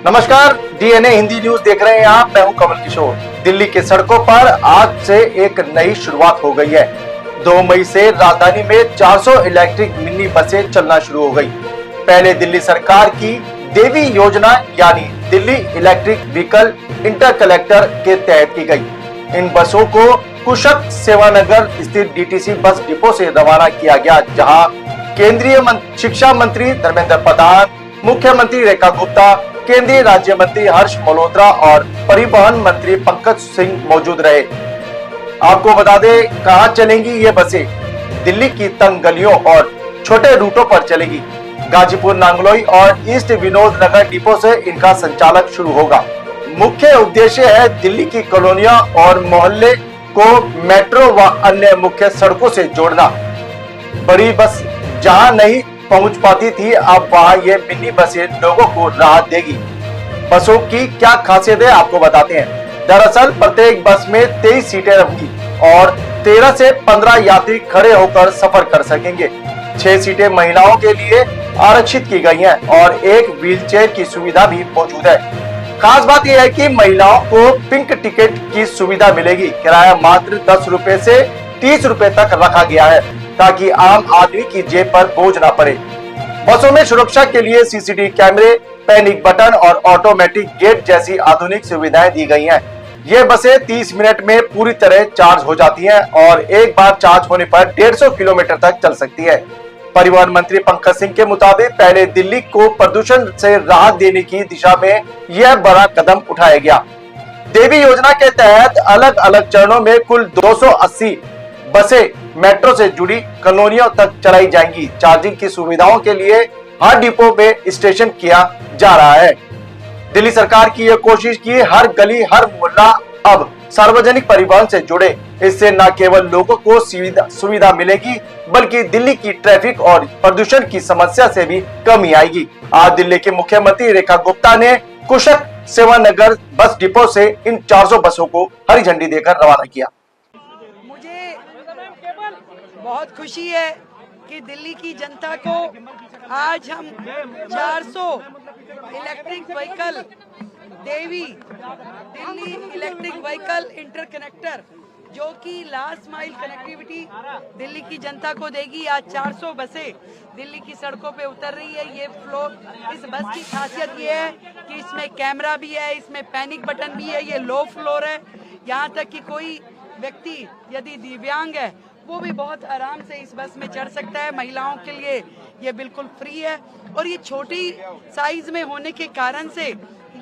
नमस्कार, DNA Hindi news देख रहे हैं आप। मैं हूं कमल किशोर। दिल्ली के सड़कों पर आज से एक नई शुरुआत हो गई है। 2 मई से राजधानी में 400 इलेक्ट्रिक मिनी बसें चलना शुरू हो गई। पहले दिल्ली सरकार की देवी योजना यानी दिल्ली इलेक्ट्रिक व्हीकल इंटरकनेक्टर के तहत की गई। इन बसों को कुशक सेवानगर स्थित डीटीसी बस डिपो से रवाना किया गया, जहां केंद्रीय शिक्षा मंत्री धर्मेंद्र प्रधान, मुख्यमंत्री रेखा गुप्ता, केंद्रीय राज्य मंत्री हर्ष मल्होत्रा और परिवहन मंत्री पंकज सिंह मौजूद रहे। आपको बता दें कहां चलेंगी ये बसें। दिल्ली की तंग गलियों और छोटे रूटों पर चलेगी। गाजीपुर, नांगलोई और ईस्ट विनोद नगर डिपो से इनका संचालन शुरू होगा। मुख्य उद्देश्य है दिल्ली की कॉलोनियां और मोहल्ले को मेट्रो व अन्य मुख्य सड़कों से जोड़ना। बड़ी बस जहां नहीं पहुंच पाती थी, अब वहां ये मिनी बसें लोगों को राहत देगी। बसों की क्या खासियत है आपको बताते हैं। दरअसल प्रत्येक बस में 23 सीटें होंगी और 13 से 15 यात्री खड़े होकर सफर कर सकेंगे। 6 सीटें महिलाओं के लिए आरक्षित की गई हैं और एक व्हीलचेयर की सुविधा भी मौजूद है। खास बात यह है कि महिलाओं को पिंक टिकट की सुविधा मिलेगी। किराया मात्र 10 रुपए से 30 रुपए तक रखा गया है, ताकि आम आदमी की जेब पर बोझ ना पड़े। बसों में सुरक्षा के लिए सीसीटीवी कैमरे, पैनिक बटन और ऑटोमेटिक गेट जैसी आधुनिक सुविधाएं दी गई हैं। ये बसें 30 मिनट में पूरी तरह चार्ज हो जाती हैं और एक बार चार्ज होने पर 150 किलोमीटर तक चल सकती है। परिवहन मंत्री पंकज सिंह के मुताबिक पहले दिल्ली को प्रदूषण से राहत देने की दिशा में यह बड़ा कदम उठाया गया। देवी योजना के तहत अलग अलग चरणों में कुल 280 बसें मेट्रो से जुड़ी कॉलोनियों तक चलाई जाएंगी। चार्जिंग की सुविधाओं के लिए हर डिपो में स्टेशन किया जा रहा है। दिल्ली सरकार की यह कोशिश की हर गली हर मोहल्ला अब सार्वजनिक परिवहन से जुड़े। इससे न केवल लोगों को सुविधा मिलेगी, बल्कि दिल्ली की ट्रैफिक और प्रदूषण की समस्या से भी कमी आएगी। आज दिल्ली के मुख्यमंत्री रेखा गुप्ता ने कुशक सेवानगर बस डिपो से इन 400 बसों को हरी झंडी देकर रवाना किया। बहुत खुशी है कि दिल्ली की जनता को आज हम 400 electric vehicle Delhi electric vehicle interconnector, जो कि लास्ट माइल कनेक्टिविटी दिल्ली की जनता को देगी। आज 400 बसें दिल्ली की सड़कों पे उतर रही है। ये फ्लोर, इस बस की खासियत ये है कि इसमें कैमरा भी है, इसमें पैनिक बटन भी है। ये लो फ्लोर है, यहाँ तक कि कोई व्यक्ति यदि दिव्यांग है वो भी बहुत आराम से इस बस में चढ़ सकता है। महिलाओं के लिए ये बिल्कुल फ्री है और ये छोटी साइज में होने के कारण से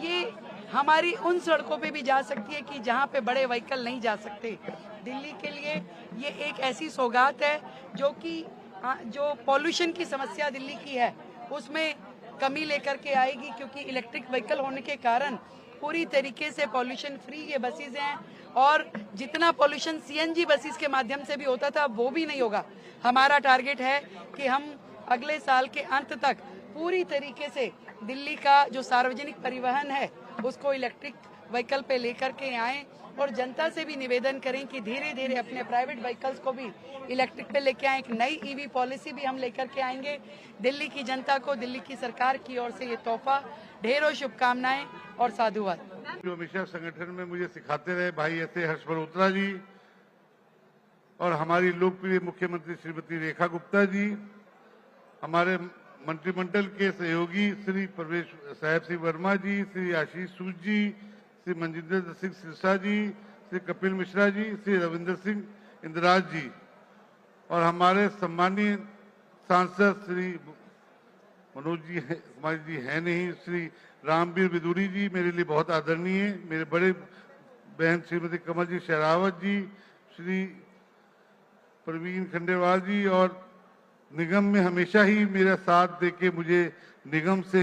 ये हमारी उन सड़कों पे भी जा सकती है कि जहाँ पे बड़े व्हीकल नहीं जा सकते। दिल्ली के लिए ये एक ऐसी सौगात है जो कि जो पॉल्यूशन की समस्या दिल्ली की है उसमें कमी लेकर के आएगी, क्योंकि इलेक्ट्रिक व्हीकल होने के कारण पूरी तरीके से पॉल्यूशन फ्री ये बसेज हैं। और जितना पॉल्यूशन सीएनजी बसेस के माध्यम से भी होता था वो भी नहीं होगा। हमारा टारगेट है कि हम अगले साल के अंत तक पूरी तरीके से दिल्ली का जो सार्वजनिक परिवहन है उसको इलेक्ट्रिक व्हीकल पे लेकर के आएँ और जनता से भी निवेदन करें कि धीरे धीरे अपने प्राइवेट व्हीकल्स को भी इलेक्ट्रिक पे लेके आएँ। एक नई ईवी पॉलिसी भी हम लेकर के आएंगे। दिल्ली की जनता को दिल्ली की सरकार की ओर से ये तोहफा। ढेरों शुभकामनाएं और साधुवाद। जो हमेशा संगठन में मुझे सिखाते रहे भाई ऐसे हर्ष मल्होत्रा जी और हमारी लोकप्रिय मुख्यमंत्री श्रीमती रेखा गुप्ता जी, हमारे मंत्रिमंडल के सहयोगी श्री प्रवेश साहेब सिंह वर्मा जी, श्री आशीष सूद जी, श्री मनजिंदर सिंह सिरसा जी, श्री कपिल मिश्रा जी, श्री रविंद्र सिंह इंदिराज जी और हमारे सम्मानीय सांसद श्री मनोज जी कुमार जी है नहीं, श्री रामवीर विदुरी जी मेरे लिए बहुत आदरणीय, मेरे बड़े बहन श्रीमती कमल जी शेरावत जी, श्री प्रवीण खंडेलवाल जी और निगम में हमेशा ही मेरा साथ देके मुझे निगम से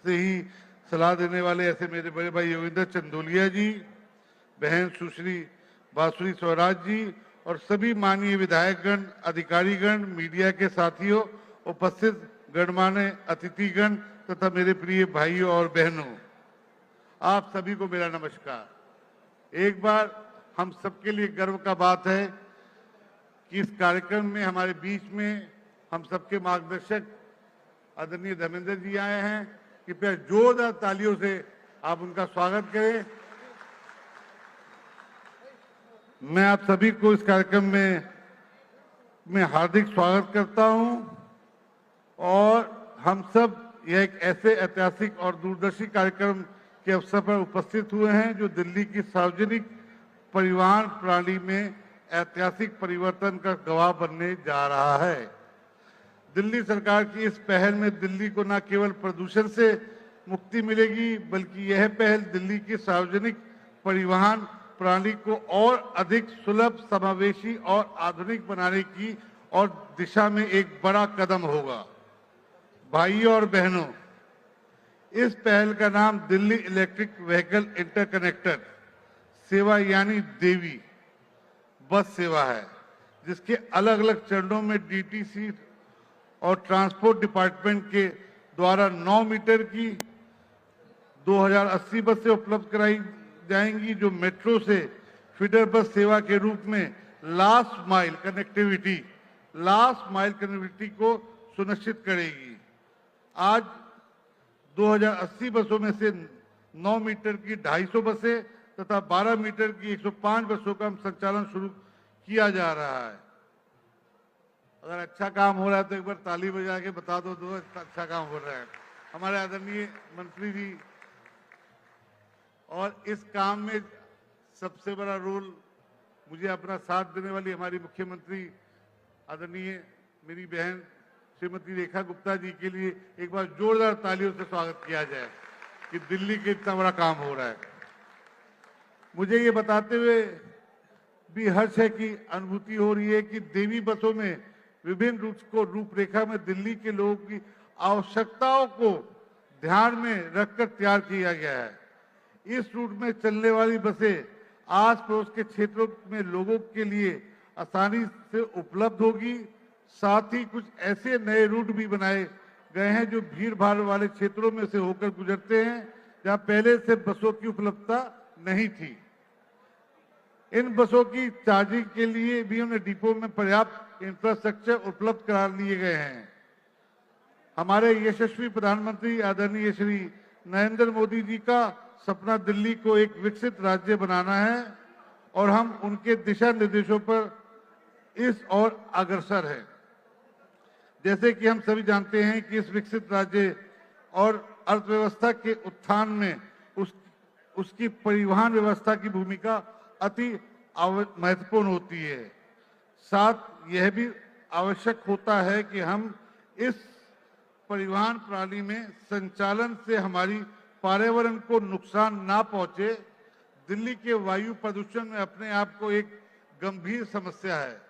ही सलाह देने वाले ऐसे मेरे बड़े भाई योगेंद्र चंदोलिया जी, बहन सुश्री बासुरी स्वराज जी और सभी माननीय विधायकगण, अधिकारीगण, मीडिया के साथियों, उपस्थित गणमान्य अतिथिगण तथा मेरे प्रिय भाइयों और बहनों, आप सभी को मेरा नमस्कार। एक बार हम सबके लिए गर्व का बात है कि इस कार्यक्रम में हमारे बीच में हम सबके मार्गदर्शक आदरणीय धर्मेंद्र जी आए हैं। कृपया जोरदार तालियों से आप उनका स्वागत करें। मैं आप सभी को इस कार्यक्रम में हार्दिक स्वागत करता हूं और हम सब यह एक ऐसे ऐतिहासिक और दूरदर्शी कार्यक्रम के अवसर पर उपस्थित हुए हैं जो दिल्ली की सार्वजनिक परिवहन प्रणाली में ऐतिहासिक परिवर्तन का गवाह बनने जा रहा है। दिल्ली सरकार की इस पहल में दिल्ली को न केवल प्रदूषण से मुक्ति मिलेगी, बल्कि यह पहल दिल्ली की सार्वजनिक परिवहन प्रणाली को और अधिक सुलभ, समावेशी और आधुनिक बनाने की और दिशा में एक बड़ा कदम होगा। भाइयों और बहनों, इस पहल का नाम दिल्ली इलेक्ट्रिक व्हीकल इंटरकनेक्टर सेवा यानी देवी बस सेवा है, जिसके अलग अलग चरणों में डीटीसी और ट्रांसपोर्ट डिपार्टमेंट के द्वारा 9 मीटर की 2080 बसें उपलब्ध कराई जाएंगी, जो मेट्रो से फीडर बस सेवा के रूप में लास्ट माइल कनेक्टिविटी को सुनिश्चित करेगी। आज 2080 बसों में से 9 मीटर की 250 बसें तथा 12 मीटर की 105 बसों का संचालन शुरू किया जा रहा है। अगर अच्छा काम हो रहा है तो एक बार ताली बजा के बता दो अच्छा काम हो रहा है। हमारे आदरणीय मंत्री जी, और इस काम में सबसे बड़ा रोल मुझे अपना साथ देने वाली हमारी मुख्यमंत्री आदरणीय मेरी बहन श्रीमती रेखा गुप्ता जी के लिए एक बार जोरदार तालियों से स्वागत किया जाए कि दिल्ली के इतना बड़ा काम हो रहा है। मुझे ये बताते हुए भी हर्ष है कि अनुभूति हो रही है कि देवी बसों में विभिन्न रूपरेखा में दिल्ली के लोगों की आवश्यकताओं को ध्यान में रखकर तैयार किया गया है। इस रूट में चलने वाली बसें आस पड़ोस के क्षेत्रों में लोगों के लिए आसानी से उपलब्ध होगी। साथ ही कुछ ऐसे नए रूट भी बनाए गए हैं जो भीड़ भाड़ वाले क्षेत्रों में से होकर गुजरते हैं, जहां पहले से बसों की उपलब्धता नहीं थी। इन बसों की चार्जिंग के लिए भी उन्हें डिपो में पर्याप्त इंफ्रास्ट्रक्चर उपलब्ध करा लिए गए हैं। हमारे यशस्वी प्रधानमंत्री आदरणीय श्री नरेंद्र मोदी जी का सपना दिल्ली को एक विकसित राज्य बनाना है और हम उनके दिशा निर्देशों पर इस ओर अग्रसर है। जैसे कि हम सभी जानते हैं कि इस विकसित राज्य और अर्थव्यवस्था के उत्थान में उसकी परिवहन व्यवस्था की भूमिका अति महत्वपूर्ण होती है। साथ यह भी आवश्यक होता है कि हम इस परिवहन प्रणाली में संचालन से हमारी पर्यावरण को नुकसान ना पहुंचे। दिल्ली के वायु प्रदूषण में अपने आप को एक गंभीर समस्या है।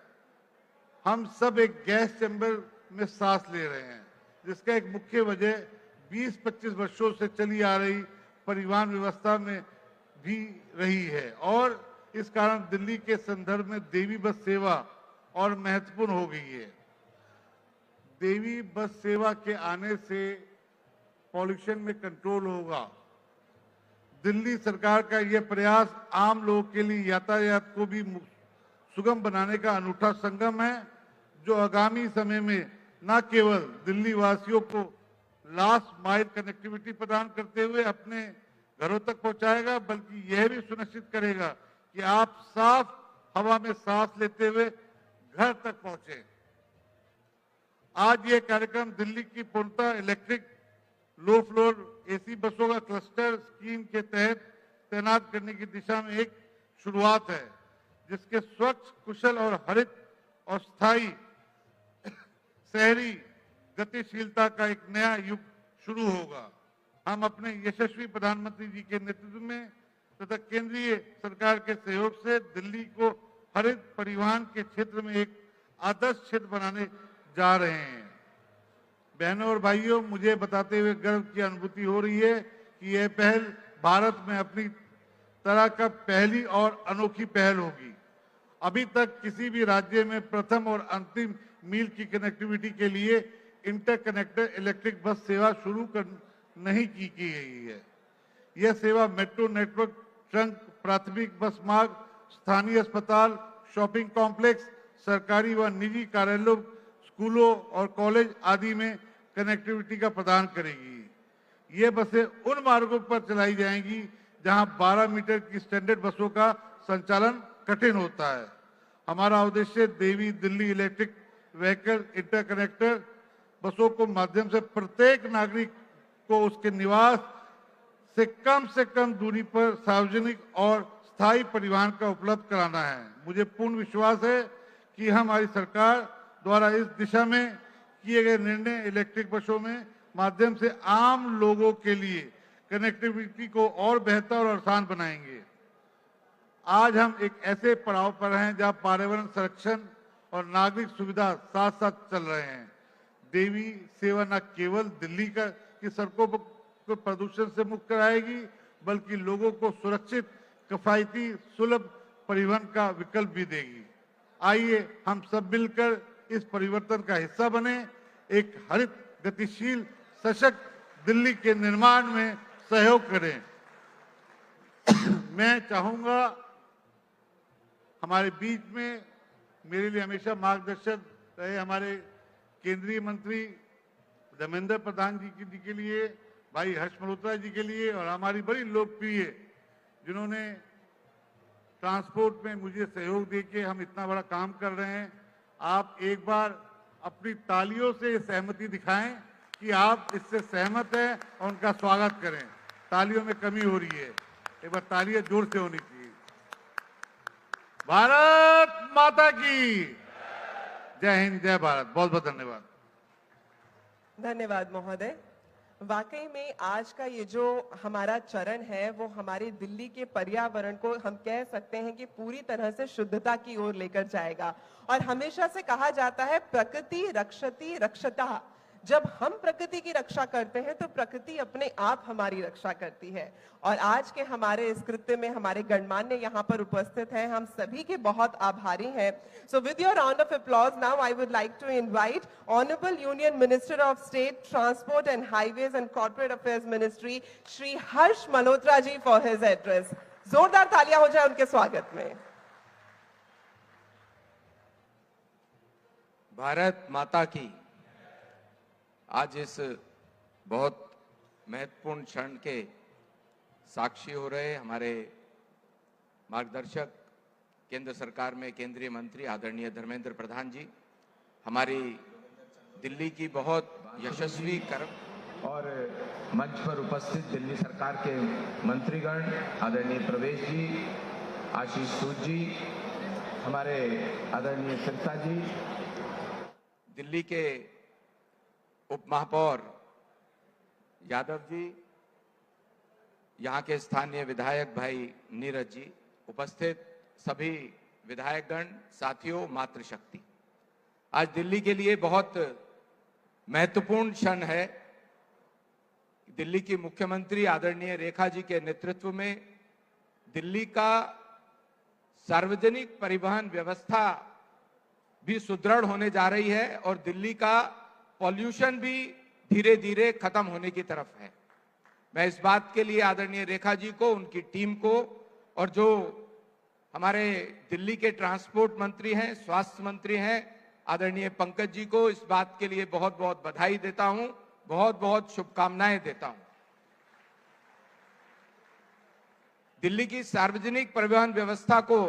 हम सब एक गैस चैम्बर में सांस ले रहे हैं, जिसका एक मुख्य वजह 20-25 वर्षों से चली आ रही परिवहन व्यवस्था में भी रही है और इस कारण दिल्ली के संदर्भ में देवी बस सेवा और महत्वपूर्ण हो गई है। देवी बस सेवा के आने से पॉल्यूशन में कंट्रोल होगा। दिल्ली सरकार का यह प्रयास आम लोगों के लिए यातायात को भी सुगम बनाने का अनूठा संगम है, जो आगामी समय में न केवल दिल्ली वासियों को लास्ट माइल कनेक्टिविटी प्रदान करते हुए अपने घरों तक पहुंचाएगा, बल्कि यह भी सुनिश्चित करेगा कि आप साफ हवा में सांस लेते हुए घर तक पहुंचे। आज ये कार्यक्रम दिल्ली की पूर्णतः इलेक्ट्रिक लो फ्लोर एसी बसों का क्लस्टर स्कीम के तहत तैनात करने की दिशा में एक शुरुआत है, जिसके स्वच्छ, कुशल और हरित और स्थायी शहरी गतिशीलता का एक नया युग शुरू होगा। हम अपने यशस्वी प्रधानमंत्री जी के नेतृत्व में तथा केंद्रीय सरकार के सहयोग से दिल्ली को हरित परिवहन के क्षेत्र में एक आदर्श क्षेत्र बनाने जा रहे हैं। बहनों और भाइयों, मुझे बताते हुए गर्व की अनुभूति हो रही है कि यह पहल भारत में अपनी तरह का पहली और अनोखी पहल होगी। अभी तक किसी भी राज्य में प्रथम और अंतिम मील की कनेक्टिविटी के लिए इंटरकनेक्टेड इलेक्ट्रिक बस सेवा शुरू नहीं की गई है। यह सेवा मेट्रो नेटवर्क, ट्रंक, प्राथमिक बस मार्ग, स्थानीय अस्पताल, शॉपिंग कॉम्प्लेक्स, सरकारी व निजी कार्यालयों, स्कूलों और कॉलेज आदि में कनेक्टिविटी का प्रदान करेगी। ये बसें उन मार्गों पर चलाई जाएंगी जहां 12 मीटर की स्टैंडर्ड बसों का संचालन कठिन होता है। हमारा उद्देश्य देवी दिल्ली इलेक्ट्रिक व्हीकल इंटरकनेक्टर बसों को माध्यम से प्रत्येक नागरिक को उसके निवास से कम दूरी पर सार्वजनिक और स्थायी परिवहन का उपलब्ध कराना है। मुझे पूर्ण विश्वास है कि हमारी सरकार द्वारा इस दिशा में किए गए निर्णय इलेक्ट्रिक बसों में माध्यम से आम लोगों के लिए कनेक्टिविटी को और बेहतर और आसान बनाएंगे। आज हम एक ऐसे पड़ाव पर हैं जहां पर्यावरण संरक्षण और नागरिक सुविधा साथ साथ चल रहे हैं। देवी सेवा न केवल दिल्ली की सड़कों को प्रदूषण से मुक्त कराएगी, बल्कि लोगों को सुरक्षित, किफायती, सुलभ परिवहन का विकल्प भी देगी। आइए हम सब मिलकर इस परिवर्तन का हिस्सा बने, एक हरित, गतिशील, सशक्त दिल्ली के निर्माण में सहयोग करें। मैं चाहूंगा हमारे बीच में मेरे लिए हमेशा मार्गदर्शक रहे हमारे केंद्रीय मंत्री धर्मेंद्र प्रधान जी के लिए, भाई हर्ष मल्होत्रा जी के लिए, और हमारी बड़ी लोकप्रिय जिन्होंने ट्रांसपोर्ट में मुझे सहयोग देके हम इतना बड़ा काम कर रहे हैं। आप एक बार अपनी तालियों से सहमति दिखाएं कि आप इससे सहमत हैं और उनका स्वागत करें। तालियों में कमी हो रही है, एक बार तालियां जोर से होनी चाहिए। भारत माता की जय हिंद, जय भारत। बहुत बहुत धन्यवाद। धन्यवाद महोदय। वाकई में आज का ये जो हमारा चरण है वो हमारी दिल्ली के पर्यावरण को हम कह सकते हैं कि पूरी तरह से शुद्धता की ओर लेकर जाएगा। और हमेशा से कहा जाता है प्रकृति रक्षति रक्षता। जब हम प्रकृति की रक्षा करते हैं तो प्रकृति अपने आप हमारी रक्षा करती है। और आज के हमारे इस कृत्य में हमारे गणमान्य यहाँ पर उपस्थित हैं, हम सभी के बहुत आभारी हैं। So with your round of applause now I would like to invite honourable union minister of state transport and highways and corporate affairs ministry Shri Harsh Malhotra ji for his address. जोरदार तालियां हो जाए उनके स्वागत में। भारत माता की। आज इस बहुत महत्वपूर्ण क्षण के साक्षी हो रहे हमारे मार्गदर्शक केंद्र सरकार में केंद्रीय मंत्री आदरणीय धर्मेंद्र प्रधान जी, हमारी दिल्ली की बहुत यशस्वी और मंच पर उपस्थित दिल्ली सरकार के मंत्रीगण आदरणीय प्रवेश जी, आशीष सूद जी, हमारे आदरणीय सिरसा जी, दिल्ली के उप महापौर यादव जी, यहाँ के स्थानीय विधायक भाई नीरज जी, उपस्थित सभी विधायकगण, साथियों, मातृशक्ति। आज दिल्ली के लिए बहुत महत्वपूर्ण क्षण है। दिल्ली की मुख्यमंत्री आदरणीय रेखा जी के नेतृत्व में दिल्ली का सार्वजनिक परिवहन व्यवस्था भी सुदृढ़ होने जा रही है और दिल्ली का पॉल्यूशन भी धीरे धीरे खत्म होने की तरफ है। मैं इस बात के लिए आदरणीय रेखा जी को, उनकी टीम को और जो हमारे दिल्ली के ट्रांसपोर्ट मंत्री हैं, स्वास्थ्य मंत्री हैं, आदरणीय पंकज जी को इस बात के लिए बहुत बहुत बधाई देता हूं, बहुत बहुत शुभकामनाएं देता हूं। दिल्ली की सार्वजनिक परिवहन व्यवस्था को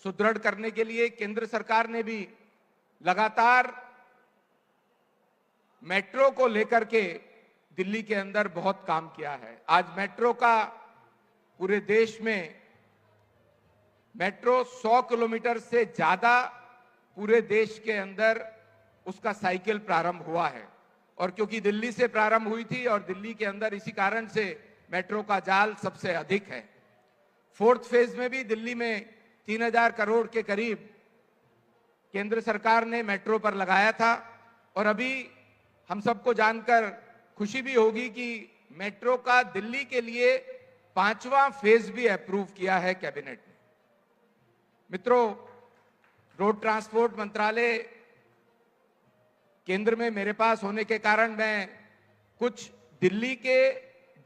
सुदृढ़ करने के लिए केंद्र सरकार ने भी लगातार मेट्रो को लेकर के दिल्ली के अंदर बहुत काम किया है। आज मेट्रो का पूरे देश में मेट्रो 100 किलोमीटर से ज्यादा पूरे देश के अंदर उसका साइकिल प्रारंभ हुआ है। और क्योंकि दिल्ली से प्रारंभ हुई थी और दिल्ली के अंदर इसी कारण से मेट्रो का जाल सबसे अधिक है। 4th फेज में भी दिल्ली में 3000 करोड़ के करीब केंद्र सरकार ने मेट्रो पर लगाया था। और अभी हम सबको जानकर खुशी भी होगी कि मेट्रो का दिल्ली के लिए 5वां फेज भी अप्रूव किया है कैबिनेट ने। मित्रों, रोड ट्रांसपोर्ट मंत्रालय केंद्र में मेरे पास होने के कारण मैं कुछ दिल्ली के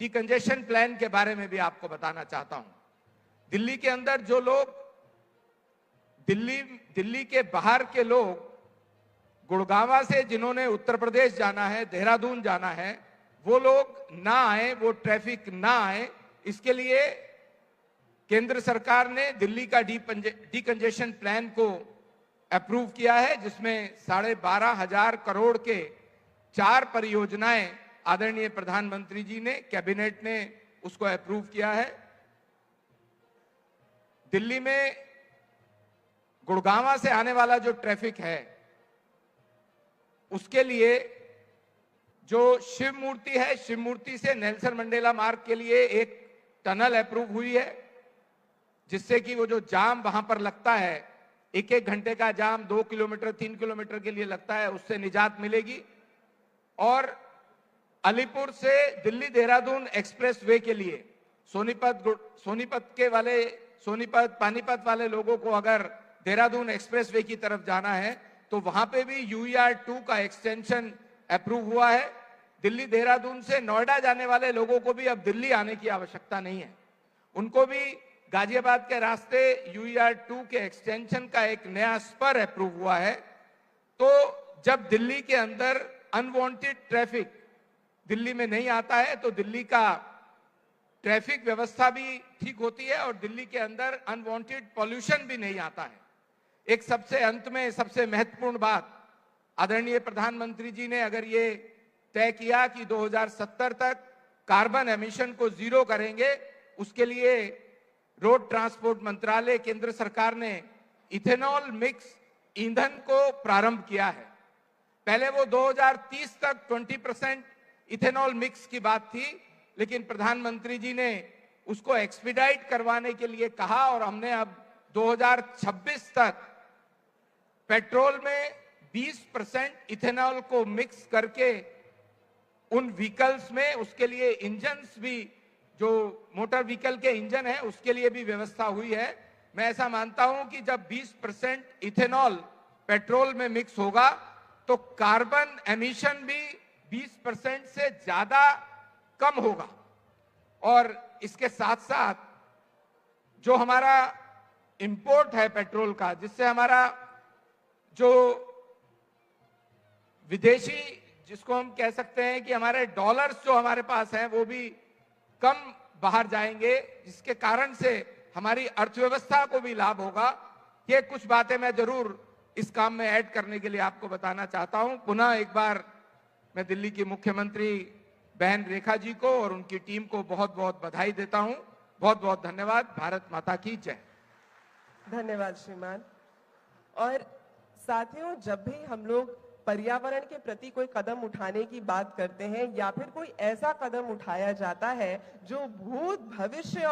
डिकंजेशन प्लान के बारे में भी आपको बताना चाहता हूं। दिल्ली के अंदर जो लोग दिल्ली के बाहर के लोग गुड़गांवा से जिन्होंने उत्तर प्रदेश जाना है, देहरादून जाना है, वो लोग ना आए, वो ट्रैफिक ना आए, इसके लिए केंद्र सरकार ने दिल्ली का डीकंजेशन प्लान को अप्रूव किया है, जिसमें 12,500 करोड़ के 4 परियोजनाएं आदरणीय प्रधानमंत्री जी ने, कैबिनेट ने उसको अप्रूव किया है। दिल्ली में गुड़गांव से आने वाला जो ट्रैफिक है, उसके लिए जो शिव मूर्ति है, शिव मूर्ति से नेल्सन मंडेला मार्ग के लिए एक टनल अप्रूव हुई है, जिससे कि वो जो जाम वहां पर लगता है, 1-1 घंटे का जाम 2 किलोमीटर 3 किलोमीटर के लिए लगता है, उससे निजात मिलेगी। और अलीपुर से दिल्ली देहरादून एक्सप्रेस वे के लिए सोनीपत पानीपत वाले लोगों को अगर देहरादून एक्सप्रेस वे की तरफ जाना है तो वहां पे भी UER 2 का एक्सटेंशन अप्रूव हुआ है। दिल्ली देहरादून से नोएडा जाने वाले लोगों को भी अब दिल्ली आने की आवश्यकता नहीं है, उनको भी गाजियाबाद के रास्ते UER 2 के एक्सटेंशन का एक नया स्पर अप्रूव हुआ है। तो जब दिल्ली के अंदर अनवांटेड ट्रैफिक दिल्ली में नहीं आता है तो दिल्ली का ट्रैफिक व्यवस्था भी ठीक होती है और दिल्ली के अंदर अनवांटेड पॉल्यूशन भी नहीं आता है। एक सबसे अंत में सबसे महत्वपूर्ण बात, आदरणीय प्रधानमंत्री जी ने अगर ये तय किया कि 2070 तक कार्बन एमिशन को 0 करेंगे, उसके लिए रोड ट्रांसपोर्ट मंत्रालय केंद्र सरकार ने इथेनॉल मिक्स ईंधन को प्रारंभ किया है। पहले वो 2030 तक 20% इथेनॉल मिक्स की बात थी, लेकिन प्रधानमंत्री जी ने उसको एक्सपीडाइट करवाने के लिए कहा और हमने अब 2026 तक पेट्रोल में 20% इथेनॉल को मिक्स करके उन व्हीकल्स में, उसके लिए इंजन्स भी, जो मोटर व्हीकल के इंजन है उसके लिए भी व्यवस्था हुई है। मैं ऐसा मानता हूं कि जब 20% इथेनॉल पेट्रोल में मिक्स होगा तो कार्बन एमिशन भी 20% से ज्यादा कम होगा। और इसके साथ साथ जो हमारा इंपोर्ट है पेट्रोल का, जिससे हमारा जो विदेशी, जिसको हम कह सकते हैं कि हमारे डॉलर्स जो हमारे पास हैं वो भी कम बाहर जाएंगे, जिसके कारण से हमारी अर्थव्यवस्था को भी लाभ होगा। ये कुछ बातें मैं जरूर इस काम में ऐड करने के लिए आपको बताना चाहता हूं। पुनः एक बार मैं दिल्ली की मुख्यमंत्री बहन रेखा जी को और उनकी टीम को बहुत बहुत बधाई देता हूं। बहुत बहुत धन्यवाद। भारत माता की जय। धन्यवाद श्रीमान। और साथियों, जब भी हम लोग पर्यावरण के प्रति कोई कदम उठाने की बात करते हैं या फिर कोई ऐसा कदम उठाया जाता है जो भूत, भविष्य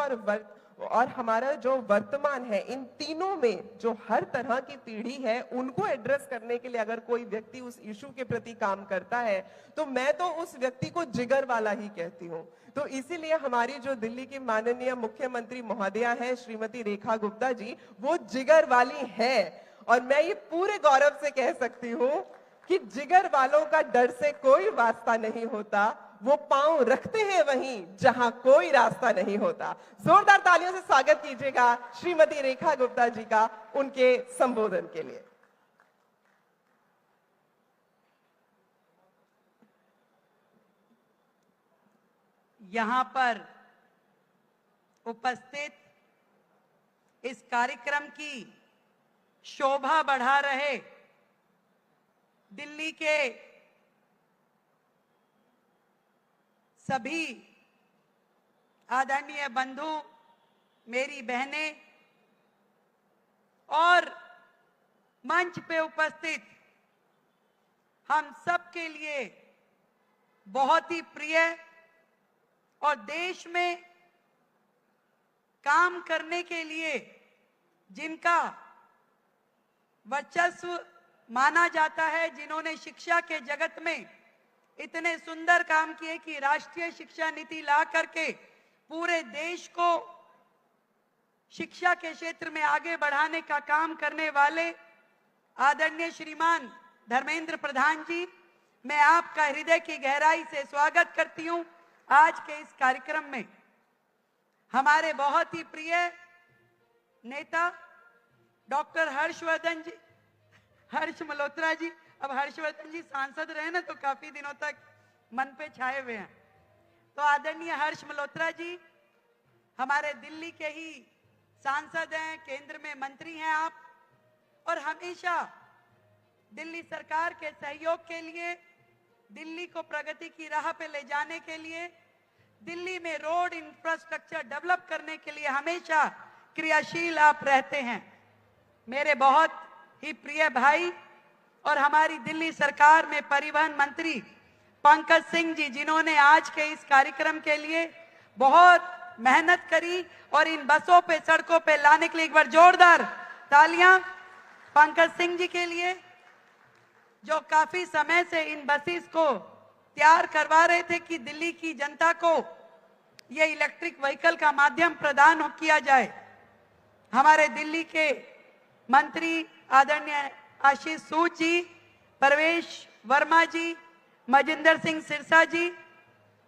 और हमारा जो वर्तमान है, इन तीनों में जो हर तरह की पीढ़ी है उनको एड्रेस करने के लिए अगर कोई व्यक्ति उस इशू के प्रति काम करता है तो मैं तो उस व्यक्ति को जिगर वाला ही कहती हूँ। तो इसीलिए हमारी जो दिल्ली की माननीय मुख्यमंत्री महोदया है श्रीमती रेखा गुप्ता जी, वो जिगर वाली है। और मैं ये पूरे गौरव से कह सकती हूँ कि जिगर वालों का डर से कोई वास्ता नहीं होता, वो पांव रखते हैं वहीं जहां कोई रास्ता नहीं होता। जोरदार तालियों से स्वागत कीजिएगा श्रीमती रेखा गुप्ता जी का उनके संबोधन के लिए। यहां पर उपस्थित इस कार्यक्रम की शोभा बढ़ा रहे दिल्ली के सभी आदरणीय बंधु, मेरी बहनें और मंच पे उपस्थित हम सब के लिए बहुत ही प्रिय और देश में काम करने के लिए जिनका वर्चस्व माना जाता है, जिन्होंने शिक्षा के जगत में इतने सुंदर काम किए कि राष्ट्रीय शिक्षा नीति ला करके पूरे देश को शिक्षा के क्षेत्र में आगे बढ़ाने का काम करने वाले आदरणीय श्रीमान धर्मेंद्र प्रधान जी, मैं आपका हृदय की गहराई से स्वागत करती हूं आज के इस कार्यक्रम में। हमारे बहुत ही प्रिय नेता डॉक्टर हर्ष मल्होत्रा जी, अब हर्षवर्धन जी सांसद रहे ना तो काफी दिनों तक मन पे छाए हुए हैं, तो आदरणीय हर्ष मल्होत्रा जी हमारे दिल्ली के ही सांसद हैं, केंद्र में मंत्री हैं आप, और हमेशा दिल्ली सरकार के सहयोग के लिए, दिल्ली को प्रगति की राह पे ले जाने के लिए, दिल्ली में रोड इंफ्रास्ट्रक्चर डेवलप करने के लिए हमेशा क्रियाशील आप रहते हैं। मेरे बहुत ही प्रिय भाई और हमारी दिल्ली सरकार में परिवहन मंत्री पंकज सिंह जी, जिन्होंने आज के इस कार्यक्रम के लिए बहुत मेहनत करी और इन बसों पे, सड़कों पे लाने के लिए एक बार जोरदार तालियां पंकज सिंह जी के लिए, जो काफी समय से इन बसेस को तैयार करवा रहे थे कि दिल्ली की जनता को ये इलेक्ट्रिक व्हीकल का माध्यम प्रदान किया जाए। हमारे दिल्ली के मंत्री आदरणीय आशीष सूद जी, प्रवेश वर्मा जी, मजिंदर सिंह सिरसा जी,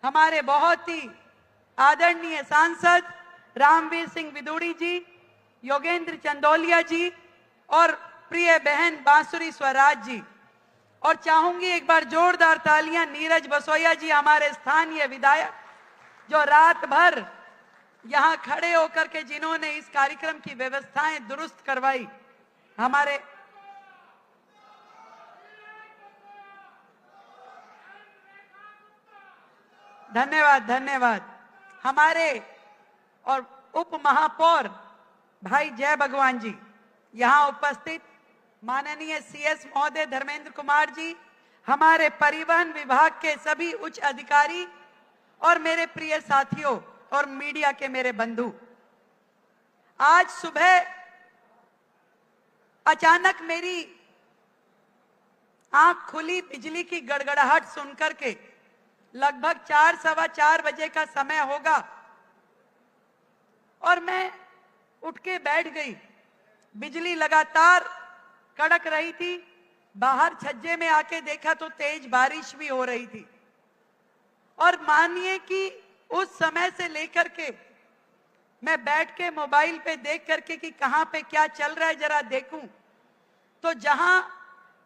हमारे बहुत ही आदरणीय सांसद रामवीर सिंह विदुड़ी जी, योगेंद्र चंदौलिया जी और प्रिय बहन बांसुरी स्वराज जी, और चाहूंगी एक बार जोरदार तालियां नीरज बसोया जी, हमारे स्थानीय विधायक, जो रात भर यहां खड़े होकर के जिन्होंने इस कार्यक्रम की व्यवस्थाएं दुरुस्त करवाई। हमारे धन्यवाद। हमारे और उप महापौर भाई जय भगवान जी, यहां उपस्थित माननीय सीएस महोदय धर्मेंद्र कुमार जी, हमारे परिवहन विभाग के सभी उच्च अधिकारी और मेरे प्रिय साथियों और मीडिया के मेरे बंधु, आज सुबह अचानक मेरी आंख खुली बिजली की गड़गड़ाहट सुनकर के। लगभग 4, सवा 4 बजे का समय होगा और मैं उठ के बैठ गई। बिजली लगातार कड़क रही थी। बाहर छज्जे में आके देखा तो तेज बारिश भी हो रही थी। और मानिए कि उस समय से लेकर के मैं बैठ के मोबाइल पे देख करके कि कहां पे क्या चल रहा है जरा देखूं, तो जहां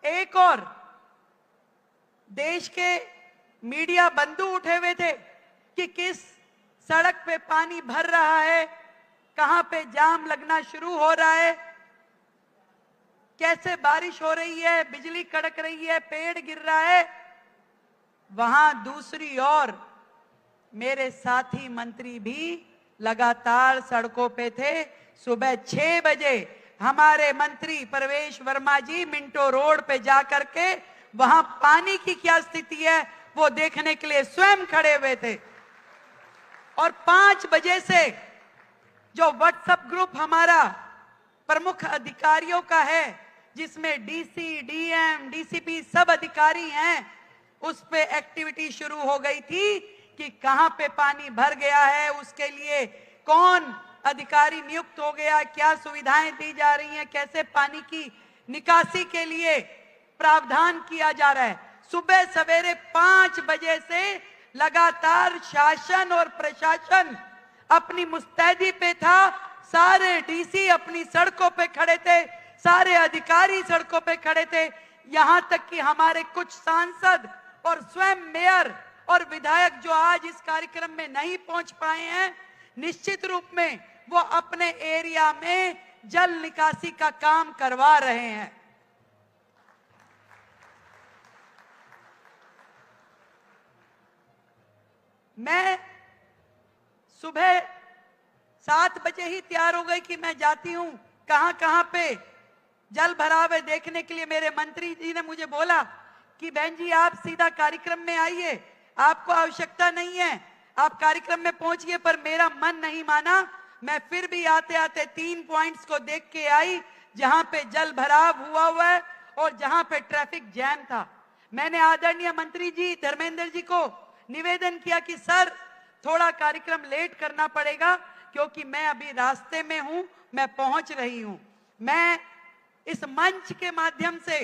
एक और देश के मीडिया बंधु उठे हुए थे कि किस सड़क पे पानी भर रहा है, कहां पे जाम लगना शुरू हो रहा है, कैसे बारिश हो रही है, बिजली कड़क रही है, पेड़ गिर रहा है, वहां दूसरी ओर मेरे साथी मंत्री भी लगातार सड़कों पे थे। सुबह 6 बजे हमारे मंत्री प्रवेश वर्मा जी मिंटो रोड पे जाकर के वहां पानी की क्या स्थिति है वो देखने के लिए स्वयं खड़े हुए थे। और 5 बजे से जो व्हाट्सएप ग्रुप हमारा प्रमुख अधिकारियों का है, जिसमें डीसी, डीएम, डीसीपी सब अधिकारी हैं, उस पे एक्टिविटी शुरू हो गई थी कि कहां पे पानी भर गया है, उसके लिए कौन अधिकारी नियुक्त हो गया, क्या सुविधाएं दी जा रही हैं, कैसे पानी की निकासी के लिए प्रावधान किया जा रहा है। सुबह सवेरे 5 बजे से लगातार शासन और प्रशासन अपनी मुस्तैदी पे था। सारे डीसी अपनी सड़कों पे खड़े थे, सारे अधिकारी सड़कों पे खड़े थे, यहां तक कि हमारे कुछ सांसद और स्वयं मेयर और विधायक जो आज इस कार्यक्रम में नहीं पहुंच पाए हैं, निश्चित रूप में वो अपने एरिया में जल निकासी का काम करवा रहे हैं। मैं सुबह 7 बजे ही तैयार हो गई कि मैं जाती हूं, कहां कहां पे जल भराव है देखने के लिए। मेरे मंत्री जी ने मुझे बोला कि बहन जी आप सीधा कार्यक्रम में आइए, आपको आवश्यकता नहीं है, आप कार्यक्रम में पहुंचिए। पर मेरा मन नहीं माना, मैं फिर भी आते आते 3 पॉइंट्स को देख के आई जहां पे जल भराव हुआ है और जहां पे ट्रैफिक जैम था। मैंने आदरणीय मंत्री जी धर्मेंद्र जी को निवेदन किया कि सर थोड़ा कार्यक्रम लेट करना पड़ेगा क्योंकि मैं अभी रास्ते में हूं, मैं पहुंच रही हूं। मैं इस मंच के माध्यम से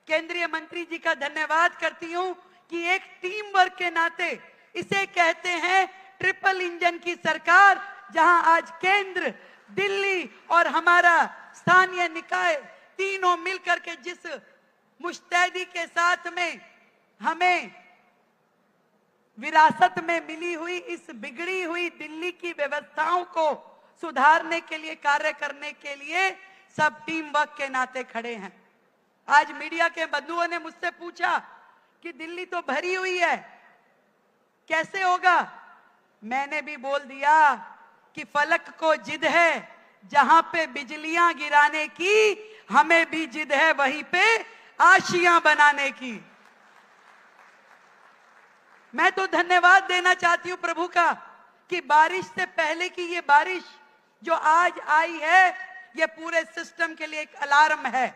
केंद्रीय मंत्री जी का धन्यवाद करती हूं कि एक टीम वर्क के नाते इसे कहते हैं ट्रिपल इंजन की सरकार, जहां आज केंद्र, दिल्ली और हमारा स्थानीय निकाय तीनों मिलकर के जिस मुस्तैदी के साथ में हमें विरासत में मिली हुई इस बिगड़ी हुई दिल्ली की व्यवस्थाओं को सुधारने के लिए, कार्य करने के लिए सब टीम वर्क के नाते खड़े हैं। आज मीडिया के बंधुओं ने मुझसे पूछा कि दिल्ली तो भरी हुई है, कैसे होगा? मैंने भी बोल दिया कि फलक को जिद है जहां पे बिजलियां गिराने की, हमें भी जिद है वहीं पे आशियां बनाने की। मैं तो धन्यवाद देना चाहती हूं प्रभु का कि बारिश से पहले की ये बारिश जो आज आई है, ये पूरे सिस्टम के लिए एक अलार्म है।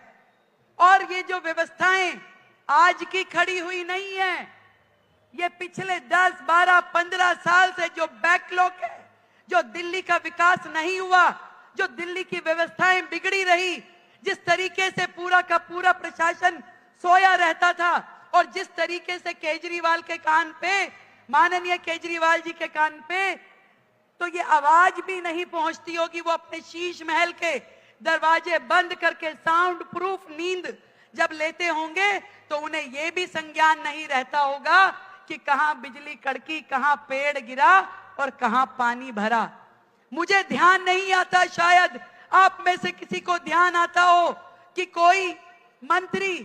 और ये जो व्यवस्थाएं आज की खड़ी हुई नहीं है, ये पिछले 10, 12, 15 साल से जो बैकलॉग है, जो दिल्ली का विकास नहीं हुआ, जो दिल्ली की व्यवस्थाएं बिगड़ी रही, जिस तरीके से पूरा का पूरा प्रशासन सोया रहता था और जिस तरीके से केजरीवाल के कान पे, माननीय केजरीवाल जी के कान पे तो ये आवाज भी नहीं पहुंचती होगी। वो अपने शीश महल के दरवाजे बंद करके साउंड प्रूफ नींद जब लेते होंगे तो उन्हें यह भी संज्ञान नहीं रहता होगा कि कहां बिजली कड़की, कहां पेड़ गिरा और कहां पानी भरा। मुझे ध्यान नहीं आता, शायद आप में से किसी को ध्यान आता हो कि कोई मंत्री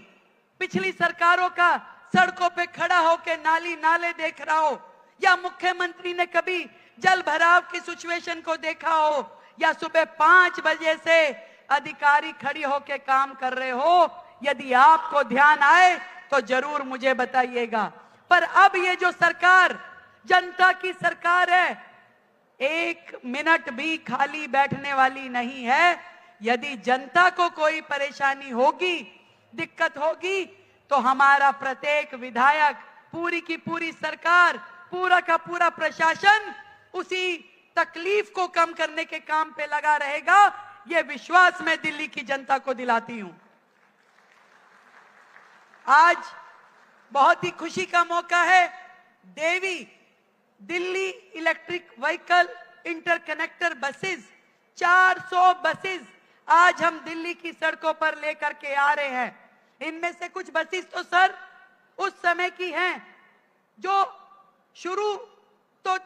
पिछली सरकारों का सड़कों पे खड़ा होकर नाली नाले देख रहा हो, या मुख्यमंत्री ने कभी जल भराव की सिचुएशन को देखा हो, या सुबह 5 बजे से अधिकारी खड़ी होकर काम कर रहे हो। यदि आपको ध्यान आए तो जरूर मुझे बताइएगा। पर अब ये जो सरकार जनता की सरकार है, 1 मिनट भी खाली बैठने वाली नहीं है। यदि जनता को कोई परेशानी होगी, दिक्कत होगी, तो हमारा प्रत्येक विधायक, पूरी की पूरी सरकार, पूरा का पूरा प्रशासन उसी तकलीफ को कम करने के काम पे लगा रहेगा। यह विश्वास मैं दिल्ली की जनता को दिलाती हूं। आज बहुत ही खुशी का मौका है। Devi Delhi electric vehicle interconnector buses, 400 buses आज हम दिल्ली की सड़कों पर लेकर के आ रहे हैं। इनमें से कुछ बसेस तो सर उस समय की हैं जो शुरू तो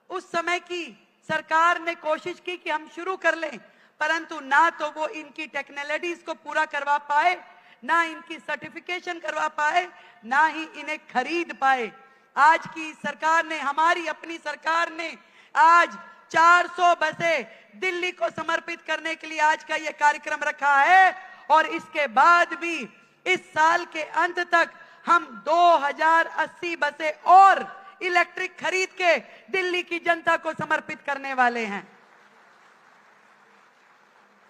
उस समय की सरकार ने कोशिश की कि हम शुरू कर लें, परंतु ना तो वो इनकी टेक्नोलॉजीज को पूरा करवा पाए, ना इनकी सर्टिफिकेशन करवा पाए, ना ही इन्हें खरीद पाए। आज की सरकार ने, हमारी अपनी सरकार ने आज 400 बसें दिल्ली को समर्पित करने के लिए आज का ये कार्यक्रम रखा है। और इसके बाद भी इस साल के अंत तक हम 2080 बसें और इलेक्ट्रिक खरीद के दिल्ली की जनता को समर्पित करने वाले हैं।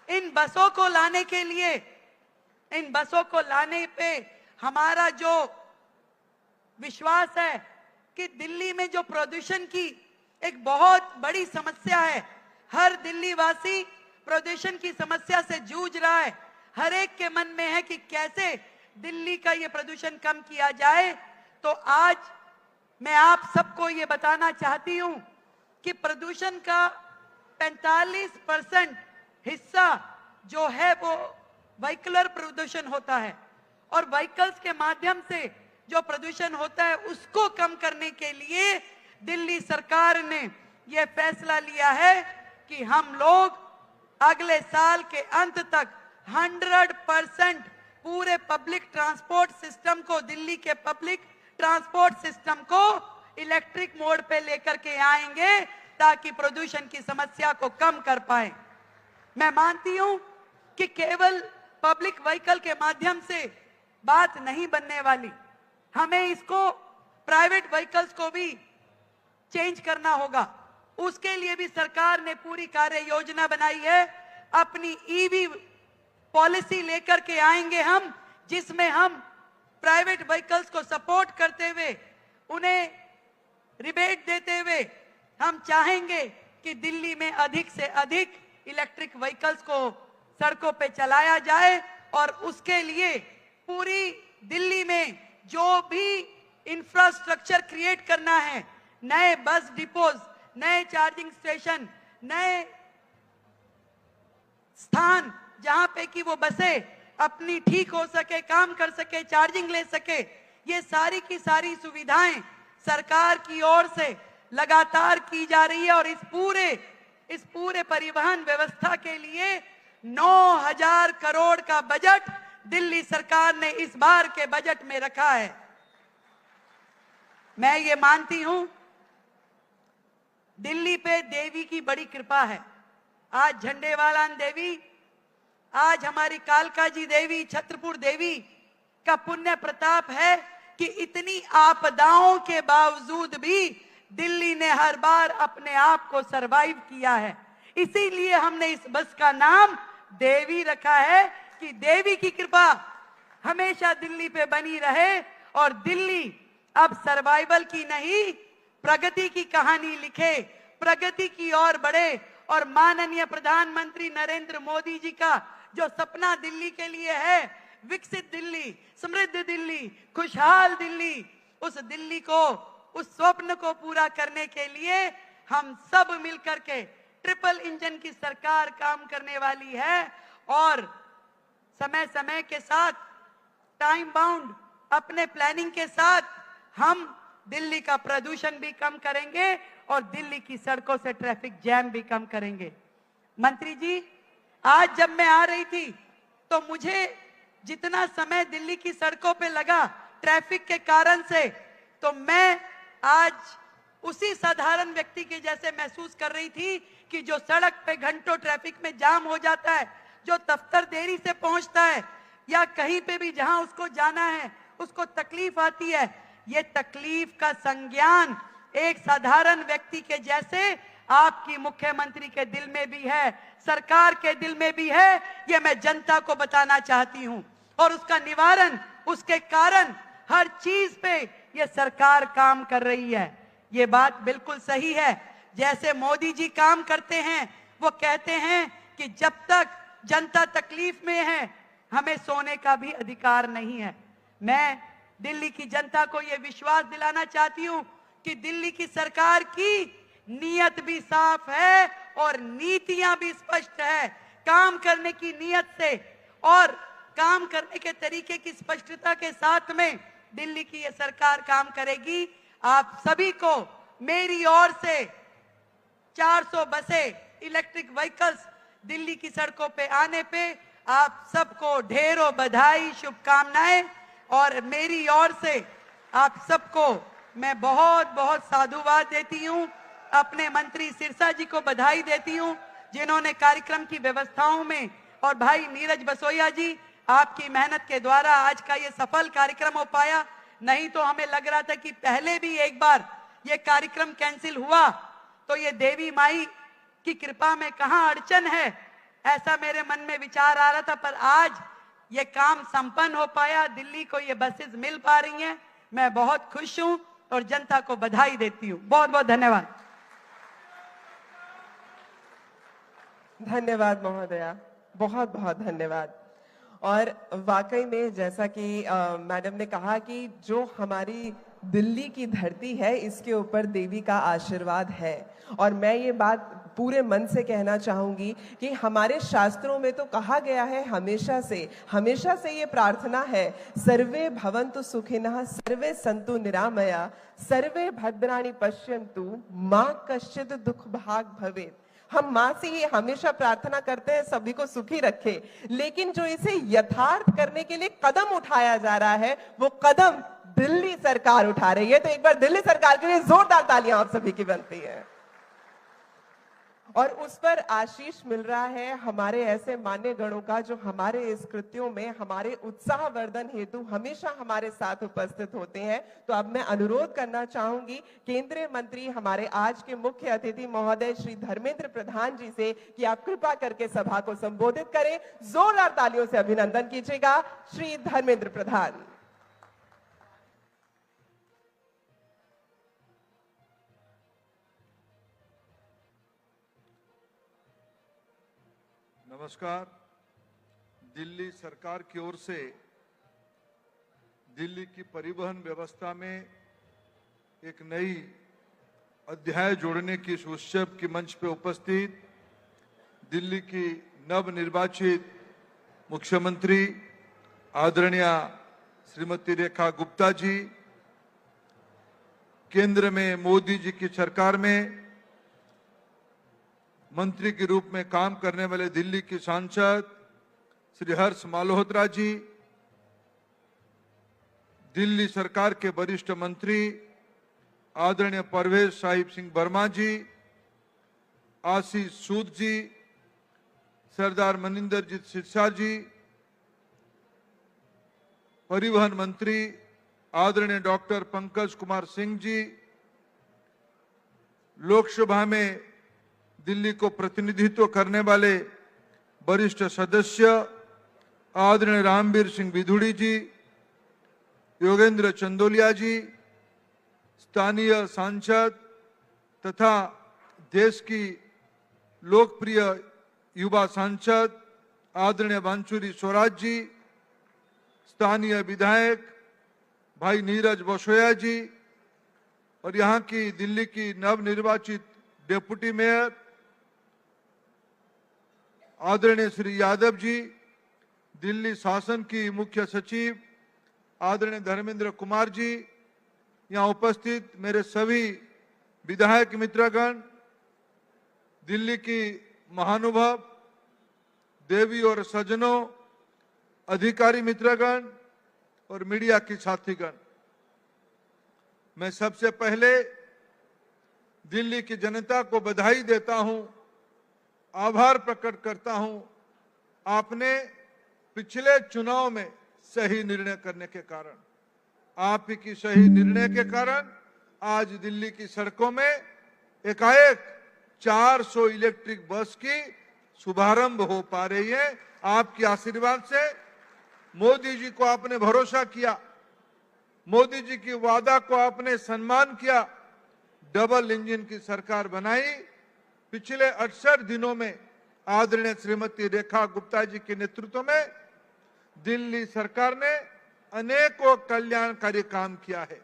इन बसों को लाने के लिए, इन बसों को लाने पे हमारा जो विश्वास है कि दिल्ली में जो प्रदूषण की एक बहुत बड़ी समस्या है, हर दिल्ली वासी प्रदूषण की समस्या से जूझ रहा है। हर एक के मन में है कि कैसे दिल्ली का ये प्रदूषण कम किया जाए। तो आज मैं आप सबको ये बताना चाहती हूं कि प्रदूषण का 45% हिस्सा जो है वो व्हीकलर प्रदूषण होता है, और व्हीकल्स के माध्यम से जो प्रदूषण होता है उसको कम करने के लिए दिल्ली सरकार ने यह फैसला लिया है कि हम लोग अगले साल के अंत तक 100% पूरे पब्लिक ट्रांसपोर्ट सिस्टम को, दिल्ली के पब्लिक ट्रांसपोर्ट सिस्टम को इलेक्ट्रिक मोड पे लेकर के आएंगे ताकि प्रदूषण की समस्या को कम कर पाए। मैं मानती हूं कि केवल पब्लिक व्हीकल के माध्यम से बात नहीं बनने वाली, हमें इसको प्राइवेट व्हीकल्स को भी चेंज करना होगा। उसके लिए भी सरकार ने पूरी कार्य योजना बनाई है। अपनी ईवी पॉलिसी लेकर के आएंगे हम, जिसमें हम प्राइवेट व्हीकल्स को सपोर्ट करते हुए, उन्हें रिबेट देते हुए हम चाहेंगे कि दिल्ली में अधिक से अधिक इलेक्ट्रिक व्हीकल्स को सड़कों पे चलाया जाए। और उसके लिए पूरी दिल्ली में जो भी इंफ्रास्ट्रक्चर क्रिएट करना है, नए बस डिपोज, नए चार्जिंग स्टेशन, नए स्थान जहां पे कि वो बसें अपनी ठीक हो सके, काम कर सके, चार्जिंग ले सके, ये सारी की सारी सुविधाएं सरकार की ओर से लगातार की जा रही है और इस पूरे परिवहन व्यवस्था के लिए 9,000 करोड़ का बजट दिल्ली सरकार ने इस बार के बजट में रखा है। मैं ये मानती हूं दिल्ली पे देवी की बड़ी कृपा है। आज झंडेवालान देवी, आज हमारी कालका जी देवी, छत्रपुर देवी का पुण्य प्रताप है कि इतनी आपदाओं के बावजूद भी दिल्ली ने हर बार अपने आप को सरवाइव किया है। इसीलिए हमने इस बस का नाम देवी रखा है कि देवी की कृपा हमेशा दिल्ली पे बनी रहे और दिल्ली अब सर्वाइवल की नहीं प्रगति की कहानी लिखे, प्रगति की ओर बढ़े। और माननीय प्रधानमंत्री नरेंद्र मोदी जी का जो सपना दिल्ली के लिए है, विकसित दिल्ली, समृद्ध दिल्ली, खुशहाल दिल्ली, उस दिल्ली को, उस स्वप्न को पूरा करने के लिए हम सब मिलकर के ट्रिपल इंजन की सरकार काम करने वाली है। और समय समय के साथ टाइम बाउंड अपने प्लानिंग के साथ हम दिल्ली का प्रदूषण भी कम करेंगे और दिल्ली की सड़कों से ट्रैफिक जैम भी कम करेंगे। मंत्री जी, आज जब मैं आ रही थी तो मुझे जितना समय दिल्ली की सड़कों पे लगा ट्रैफिक के कारण से, तो मैं आज उसी साधारण व्यक्ति के जैसे महसूस कर रही थी कि जो सड़क पे घंटों ट्रैफिक में जाम हो जाता है, जो दफ्तर देरी से पहुंचता है या कहीं पे भी जहां उसको जाना है उसको तकलीफ आती है, ये तकलीफ का संज्ञान एक साधारण व्यक्ति के जैसे आपकी मुख्यमंत्री के दिल में भी है, सरकार के दिल में भी है। ये मैं जनता को बताना चाहती हूं और उसका निवारण, उसके कारण हर चीज पे ये सरकार काम कर रही है। ये बात बिल्कुल सही है। जैसे मोदी जी काम करते हैं, वो कहते हैं कि जब तक जनता तकलीफ में है हमें सोने का भी अधिकार नहीं है। मैं दिल्ली की जनता को यह विश्वास दिलाना चाहती हूं कि दिल्ली की सरकार की नीयत भी साफ है और नीतियां भी स्पष्ट है। काम करने की नीयत से और काम करने के तरीके की स्पष्टता के साथ में दिल्ली की यह सरकार काम करेगी। आप सभी को मेरी ओर से 400 बसें इलेक्ट्रिक व्हीकल्स दिल्ली की सड़कों पे आने पे आप सबको ढेरों बधाई, शुभकामनाएं। और मेरी ओर से आप सबको मैं बहुत बहुत साधुवाद देती हूं। अपने मंत्री सिरसा जी को बधाई देती हूं जिन्होंने कार्यक्रम की व्यवस्थाओं में, और भाई नीरज बसोया जी, आपकी मेहनत के द्वारा आज का ये सफल कार्यक्रम हो पाया। नहीं तो हमें लग रहा था कि पहले भी एक बार ये कार्यक्रम कैंसिल हुआ तो ये देवी माई की कृपा में कहां अड़चन है, ऐसा मेरे मन में विचार आ रहा था। पर आज ये काम संपन्न हो पाया, दिल्ली को ये बसेस मिल पा रही हैं। मैं बहुत खुश हूं और जनता को बधाई देती हूं। बहुत बहुत धन्यवाद। धन्यवाद महोदया, बहुत बहुत धन्यवाद। और वाकई में जैसा कि मैडम ने कहा कि जो हमारी दिल्ली की धरती है इसके ऊपर देवी का आशीर्वाद है। और मैं ये बात पूरे मन से कहना चाहूंगी कि हमारे शास्त्रों में तो कहा गया है, हमेशा से ये प्रार्थना है, सर्वे भवन्तु सुखिनः सर्वे सन्तु निरामया सर्वे भद्राणि पश्यन्तु मां कश्चित् दुख भाग भवेत्। हम माँ से ये हमेशा प्रार्थना करते हैं सभी को सुखी रखे, लेकिन जो इसे यथार्थ करने के लिए कदम उठाया जा रहा है वो कदम दिल्ली सरकार उठा रही है। तो एक बार दिल्ली सरकार के लिए जोरदार तालियां आप सभी की बनती है। और उस पर आशीष मिल रहा है हमारे ऐसे मान्य गणों का जो हमारे इस कृत्यों में हमारे उत्साह वर्धन हेतु हमेशा हमारे साथ उपस्थित होते हैं। तो अब मैं अनुरोध करना चाहूंगी केंद्रीय मंत्री हमारे आज के मुख्य अतिथि महोदय श्री धर्मेंद्र प्रधान जी से कि आप कृपा करके सभा को संबोधित करें। जोरदार तालियों से अभिनंदन कीजिएगा श्री धर्मेंद्र प्रधान। नमस्कार। दिल्ली सरकार की ओर से दिल्ली की परिवहन व्यवस्था में एक नई अध्याय जोड़ने की इस उत्सव के मंच पे उपस्थित दिल्ली की नवनिर्वाचित मुख्यमंत्री आदरणीय श्रीमती रेखा गुप्ता जी, केंद्र में मोदी जी की सरकार में मंत्री के रूप में काम करने वाले दिल्ली के सांसद श्री हर्ष माल्होत्रा जी, दिल्ली सरकार के वरिष्ठ मंत्री आदरणीय परवेज साहिब सिंह वर्मा जी, आशीष सूद जी, सरदार मनिंदरजीत सिरसा जी, परिवहन मंत्री आदरणीय डॉक्टर पंकज कुमार सिंह जी, लोकसभा में दिल्ली को प्रतिनिधित्व करने वाले वरिष्ठ सदस्य आदरणीय रामवीर सिंह विधुड़ी जी, योगेंद्र चंदोलिया जी, स्थानीय सांसद तथा देश की लोकप्रिय युवा सांसद आदरणीय बांसुरी स्वराज जी, स्थानीय विधायक भाई नीरज बसोया जी और यहाँ की दिल्ली की नवनिर्वाचित डेप्यूटी मेयर आदरणीय श्री यादव जी, दिल्ली शासन की मुख्य सचिव आदरणीय धर्मेंद्र कुमार जी, यहाँ उपस्थित मेरे सभी विधायक मित्रगण, दिल्ली की महानुभाव देवी और सज्जनों, अधिकारी मित्रगण और मीडिया के साथीगण, मैं सबसे पहले दिल्ली की जनता को बधाई देता हूं, आभार प्रकट करता हूं। आपने पिछले चुनाव में सही निर्णय करने के कारण, आप ही की सही निर्णय के कारण आज दिल्ली की सड़कों में एकाएक 400 इलेक्ट्रिक बस की शुभारंभ हो पा रही है। आपके आशीर्वाद से मोदी जी को आपने भरोसा किया, मोदी जी की वादा को आपने सम्मान किया, डबल इंजन की सरकार बनाई। पिछले 68 दिनों में आदरणीय श्रीमती रेखा गुप्ता जी के नेतृत्व में दिल्ली सरकार ने अनेकों कल्याणकारी काम किया है।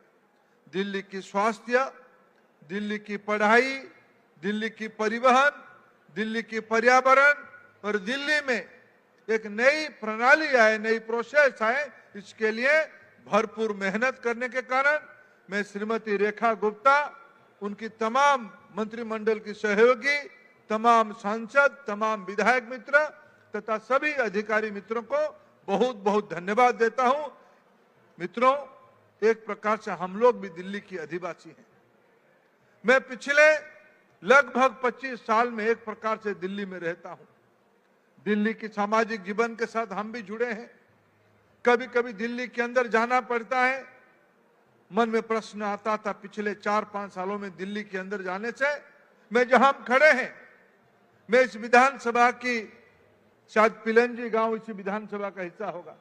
दिल्ली की स्वास्थ्य, दिल्ली की पढ़ाई, दिल्ली की परिवहन, दिल्ली की पर्यावरण और दिल्ली में एक नई प्रणाली आए, नई प्रोसेस आए, इसके लिए भरपूर मेहनत करने के कारण मैं श्रीमती रेखा गुप्ता, उनकी तमाम मंत्रिमंडल की सहयोगी, तमाम सांसद, तमाम विधायक मित्र तथा सभी अधिकारी मित्रों को बहुत बहुत धन्यवाद देता हूं। मित्रों, एक प्रकार से हम लोग भी दिल्ली की अधिवासी हैं। मैं पिछले लगभग 25 साल में एक प्रकार से दिल्ली में रहता हूं। दिल्ली की सामाजिक जीवन के साथ हम भी जुड़े हैं। कभी कभी दिल्ली के अंदर जाना पड़ता है। मन में प्रश्न आता था पिछले 4-5 सालों में दिल्ली के अंदर जाने से, मैं जहां हम खड़े हैं, मैं इस विधानसभा की, शायद पिलंजी गांव इसी विधानसभा का हिस्सा होगा,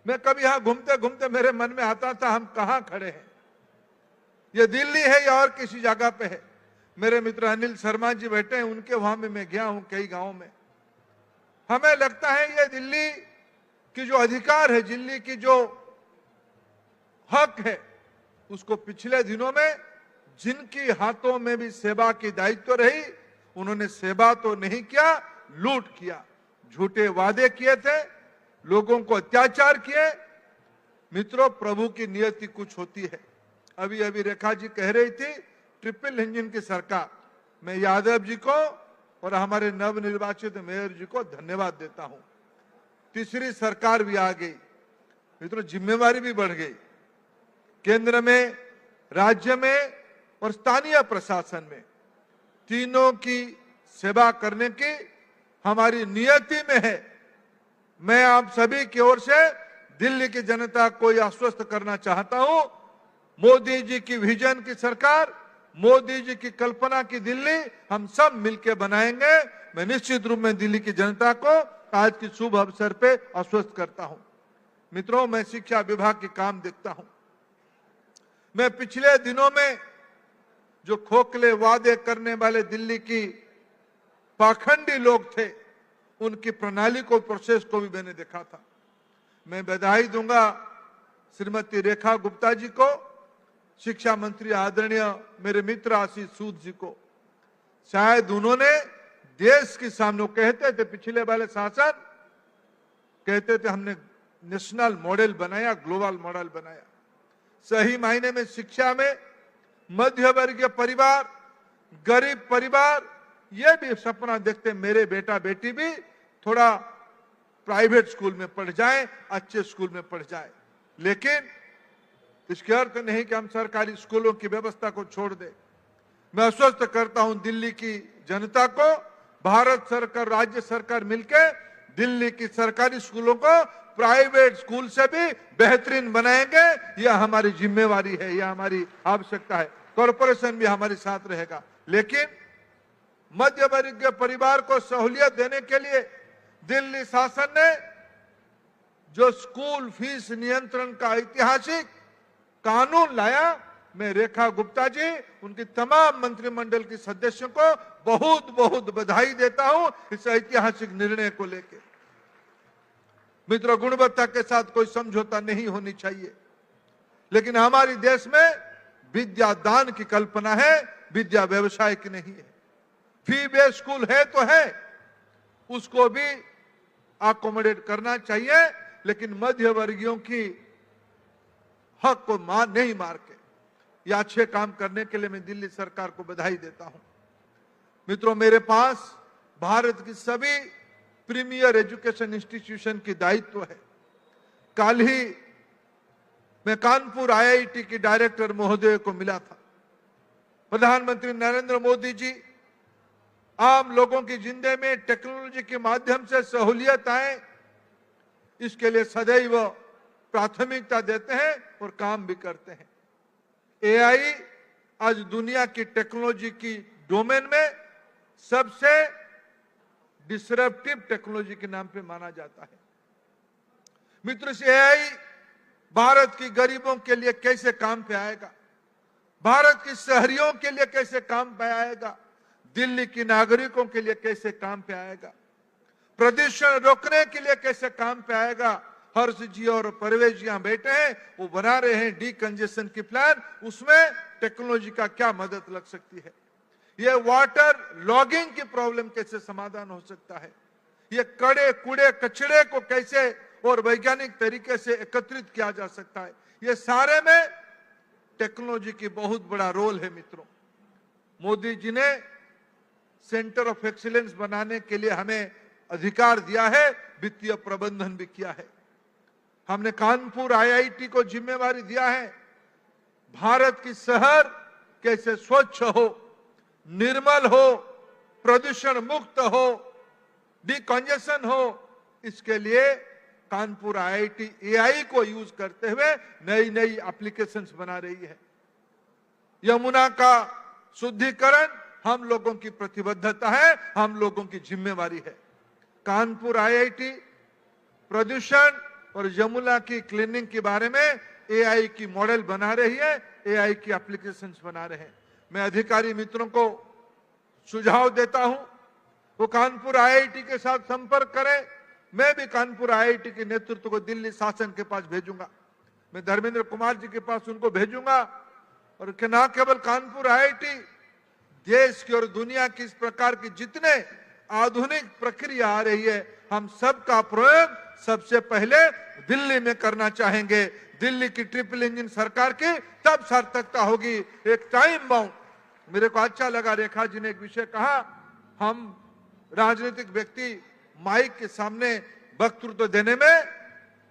मैं कभी यहां घूमते घूमते मेरे मन में आता था हम कहां खड़े हैं, ये दिल्ली है या और किसी जगह पे है। मेरे मित्र अनिल शर्मा जी बैठे हैं, उनके वहां में मैं गया हूं कई गांवों में। हमें लगता है ये दिल्ली की जो अधिकार है, दिल्ली की जो हक है, उसको पिछले दिनों में जिनकी हाथों में भी सेवा की दायित्व रही, उन्होंने सेवा तो नहीं किया, लूट किया, झूठे वादे किए थे, लोगों को अत्याचार किए। मित्रों, प्रभु की नियति कुछ होती है। अभी अभी रेखा जी कह रही थी ट्रिपल इंजन की सरकार। मैं यादव जी को और हमारे नवनिर्वाचित मेयर जी को धन्यवाद देता हूं। तीसरी सरकार भी आ गई। मित्रों, जिम्मेवारी भी बढ़ गई। केंद्र में, राज्य में और स्थानीय प्रशासन में, तीनों की सेवा करने की हमारी नियति में है। मैं आप सभी की ओर से दिल्ली की जनता को यह आश्वस्त करना चाहता हूं, मोदी जी की विजन की सरकार, मोदी जी की कल्पना की दिल्ली हम सब मिलकर बनाएंगे। मैं निश्चित रूप में दिल्ली की जनता को आज की शुभ अवसर पे आश्वस्त करता हूं। मित्रों, मैं शिक्षा विभाग के काम देखता हूं। मैं पिछले दिनों में जो खोखले वादे करने वाले दिल्ली की पाखंडी लोग थे, उनकी प्रणाली को, प्रोसेस को भी मैंने देखा था। मैं बधाई दूंगा श्रीमती रेखा गुप्ता जी को, शिक्षा मंत्री आदरणीय मेरे मित्र आशीष सूद जी को। शायद उन्होंने देश के सामने, कहते थे पिछले वाले शासन, कहते थे हमने नेशनल मॉडल बनाया, ग्लोबल मॉडल बनाया। सही मायने में शिक्षा में मध्य वर्गीय परिवार, गरीब परिवार ये भी सपना देखते मेरे बेटा बेटी भी थोड़ा प्राइवेट स्कूल में पढ़ जाए, अच्छे स्कूल में पढ़ जाए। लेकिन इसके अर्थ नहीं कि हम सरकारी स्कूलों की व्यवस्था को छोड़ दें। मैं आश्वस्त करता हूं दिल्ली की जनता को, भारत सरकार, राज्य सरकार मिलकर दिल्ली की सरकारी स्कूलों को प्राइवेट स्कूल से भी बेहतरीन बनाएंगे। यह हमारी जिम्मेवारी है, यह हमारी आवश्यकता है। कॉरपोरेशन भी हमारे साथ रहेगा। लेकिन मध्य वर्गीय परिवार को सहूलियत देने के लिए दिल्ली शासन ने जो स्कूल फीस नियंत्रण का ऐतिहासिक कानून लाया, मैं रेखा गुप्ता जी, उनकी तमाम मंत्रिमंडल के सदस्यों को बहुत बहुत बधाई देता हूं इस ऐतिहासिक निर्णय को लेकर। मित्रों, गुणवत्ता के साथ कोई समझौता नहीं होनी चाहिए, लेकिन हमारे देश में विद्या दान की कल्पना है, विद्या व्यवसाय की नहीं है। फी बेस्ड स्कूल है तो है, उसको भी अकोमोडेट करना चाहिए, लेकिन मध्य वर्गीयों की हक को नहीं मार के या अच्छे काम करने के लिए मैं दिल्ली सरकार को बधाई देता हूं। मित्रों, मेरे पास भारत की सभी प्रीमियर एजुकेशन इंस्टीट्यूशन की दायित्व है। कल ही मैं कानपुर आईआईटी की डायरेक्टर महोदय को मिला था। प्रधानमंत्री नरेंद्र मोदी जी आम लोगों की जिंदगी में टेक्नोलॉजी के माध्यम से सहूलियत आए, इसके लिए सदैव प्राथमिकता देते हैं और काम भी करते हैं। एआई आज दुनिया की टेक्नोलॉजी की डोमेन में सबसे डिसरप्टिव टेक्नोलॉजी के नाम पे माना जाता है। मित्रों, से एआई भारत की गरीबों के लिए कैसे काम पे आएगा, भारत की शहरियों के लिए कैसे काम पे आएगा, दिल्ली की नागरिकों के लिए कैसे काम पे आएगा, प्रदूषण रोकने के लिए कैसे काम पे आएगा। हर्ष जी और परवेज जी यहां बैठे हैं, वो बना रहे हैं डीकंजेशन की प्लान, उसमें टेक्नोलॉजी का क्या मदद लग सकती है। ये वाटर लॉगिंग की प्रॉब्लम कैसे समाधान हो सकता है, ये कड़े कूड़े कचड़े को कैसे और वैज्ञानिक तरीके से एकत्रित किया जा सकता है, ये सारे में टेक्नोलॉजी की बहुत बड़ा रोल है। मित्रों, मोदी जी ने सेंटर ऑफ एक्सीलेंस बनाने के लिए हमें अधिकार दिया है, वित्तीय प्रबंधन भी किया है। हमने कानपुर आईआईटी को जिम्मेवारी दिया है, भारत की शहर कैसे स्वच्छ हो, निर्मल हो, प्रदूषण मुक्त हो, डिकंजेशन हो, इसके लिए कानपुर आईआईटी एआई को यूज करते हुए नई नई एप्लीकेशंस बना रही है। यमुना का शुद्धिकरण हम लोगों की प्रतिबद्धता है, हम लोगों की जिम्मेवारी है। कानपुर आईआईटी प्रदूषण और यमुना की क्लीनिंग के बारे में एआई की मॉडल बना रही है, एआई की एप्लीकेशंस बना रहे हैं। मैं अधिकारी मित्रों को सुझाव देता हूं, वो कानपुर आईआईटी के साथ संपर्क करें। मैं भी कानपुर आईआईटी के नेतृत्व को दिल्ली शासन के पास भेजूंगा, मैं धर्मेंद्र कुमार जी के पास उनको भेजूंगा। और न केवल कानपुर आईआईटी, देश की और दुनिया की इस प्रकार की जितने आधुनिक प्रक्रिया आ रही है, हम सबका प्रयोग सबसे पहले दिल्ली में करना चाहेंगे। दिल्ली की ट्रिपल इंजन सरकार की तब सार्थकता होगी। एक टाइम बाउंड, मेरे को अच्छा लगा रेखा जी ने एक विषय कहा, हम राजनीतिक व्यक्ति माइक के सामने वक्तृत्व देने में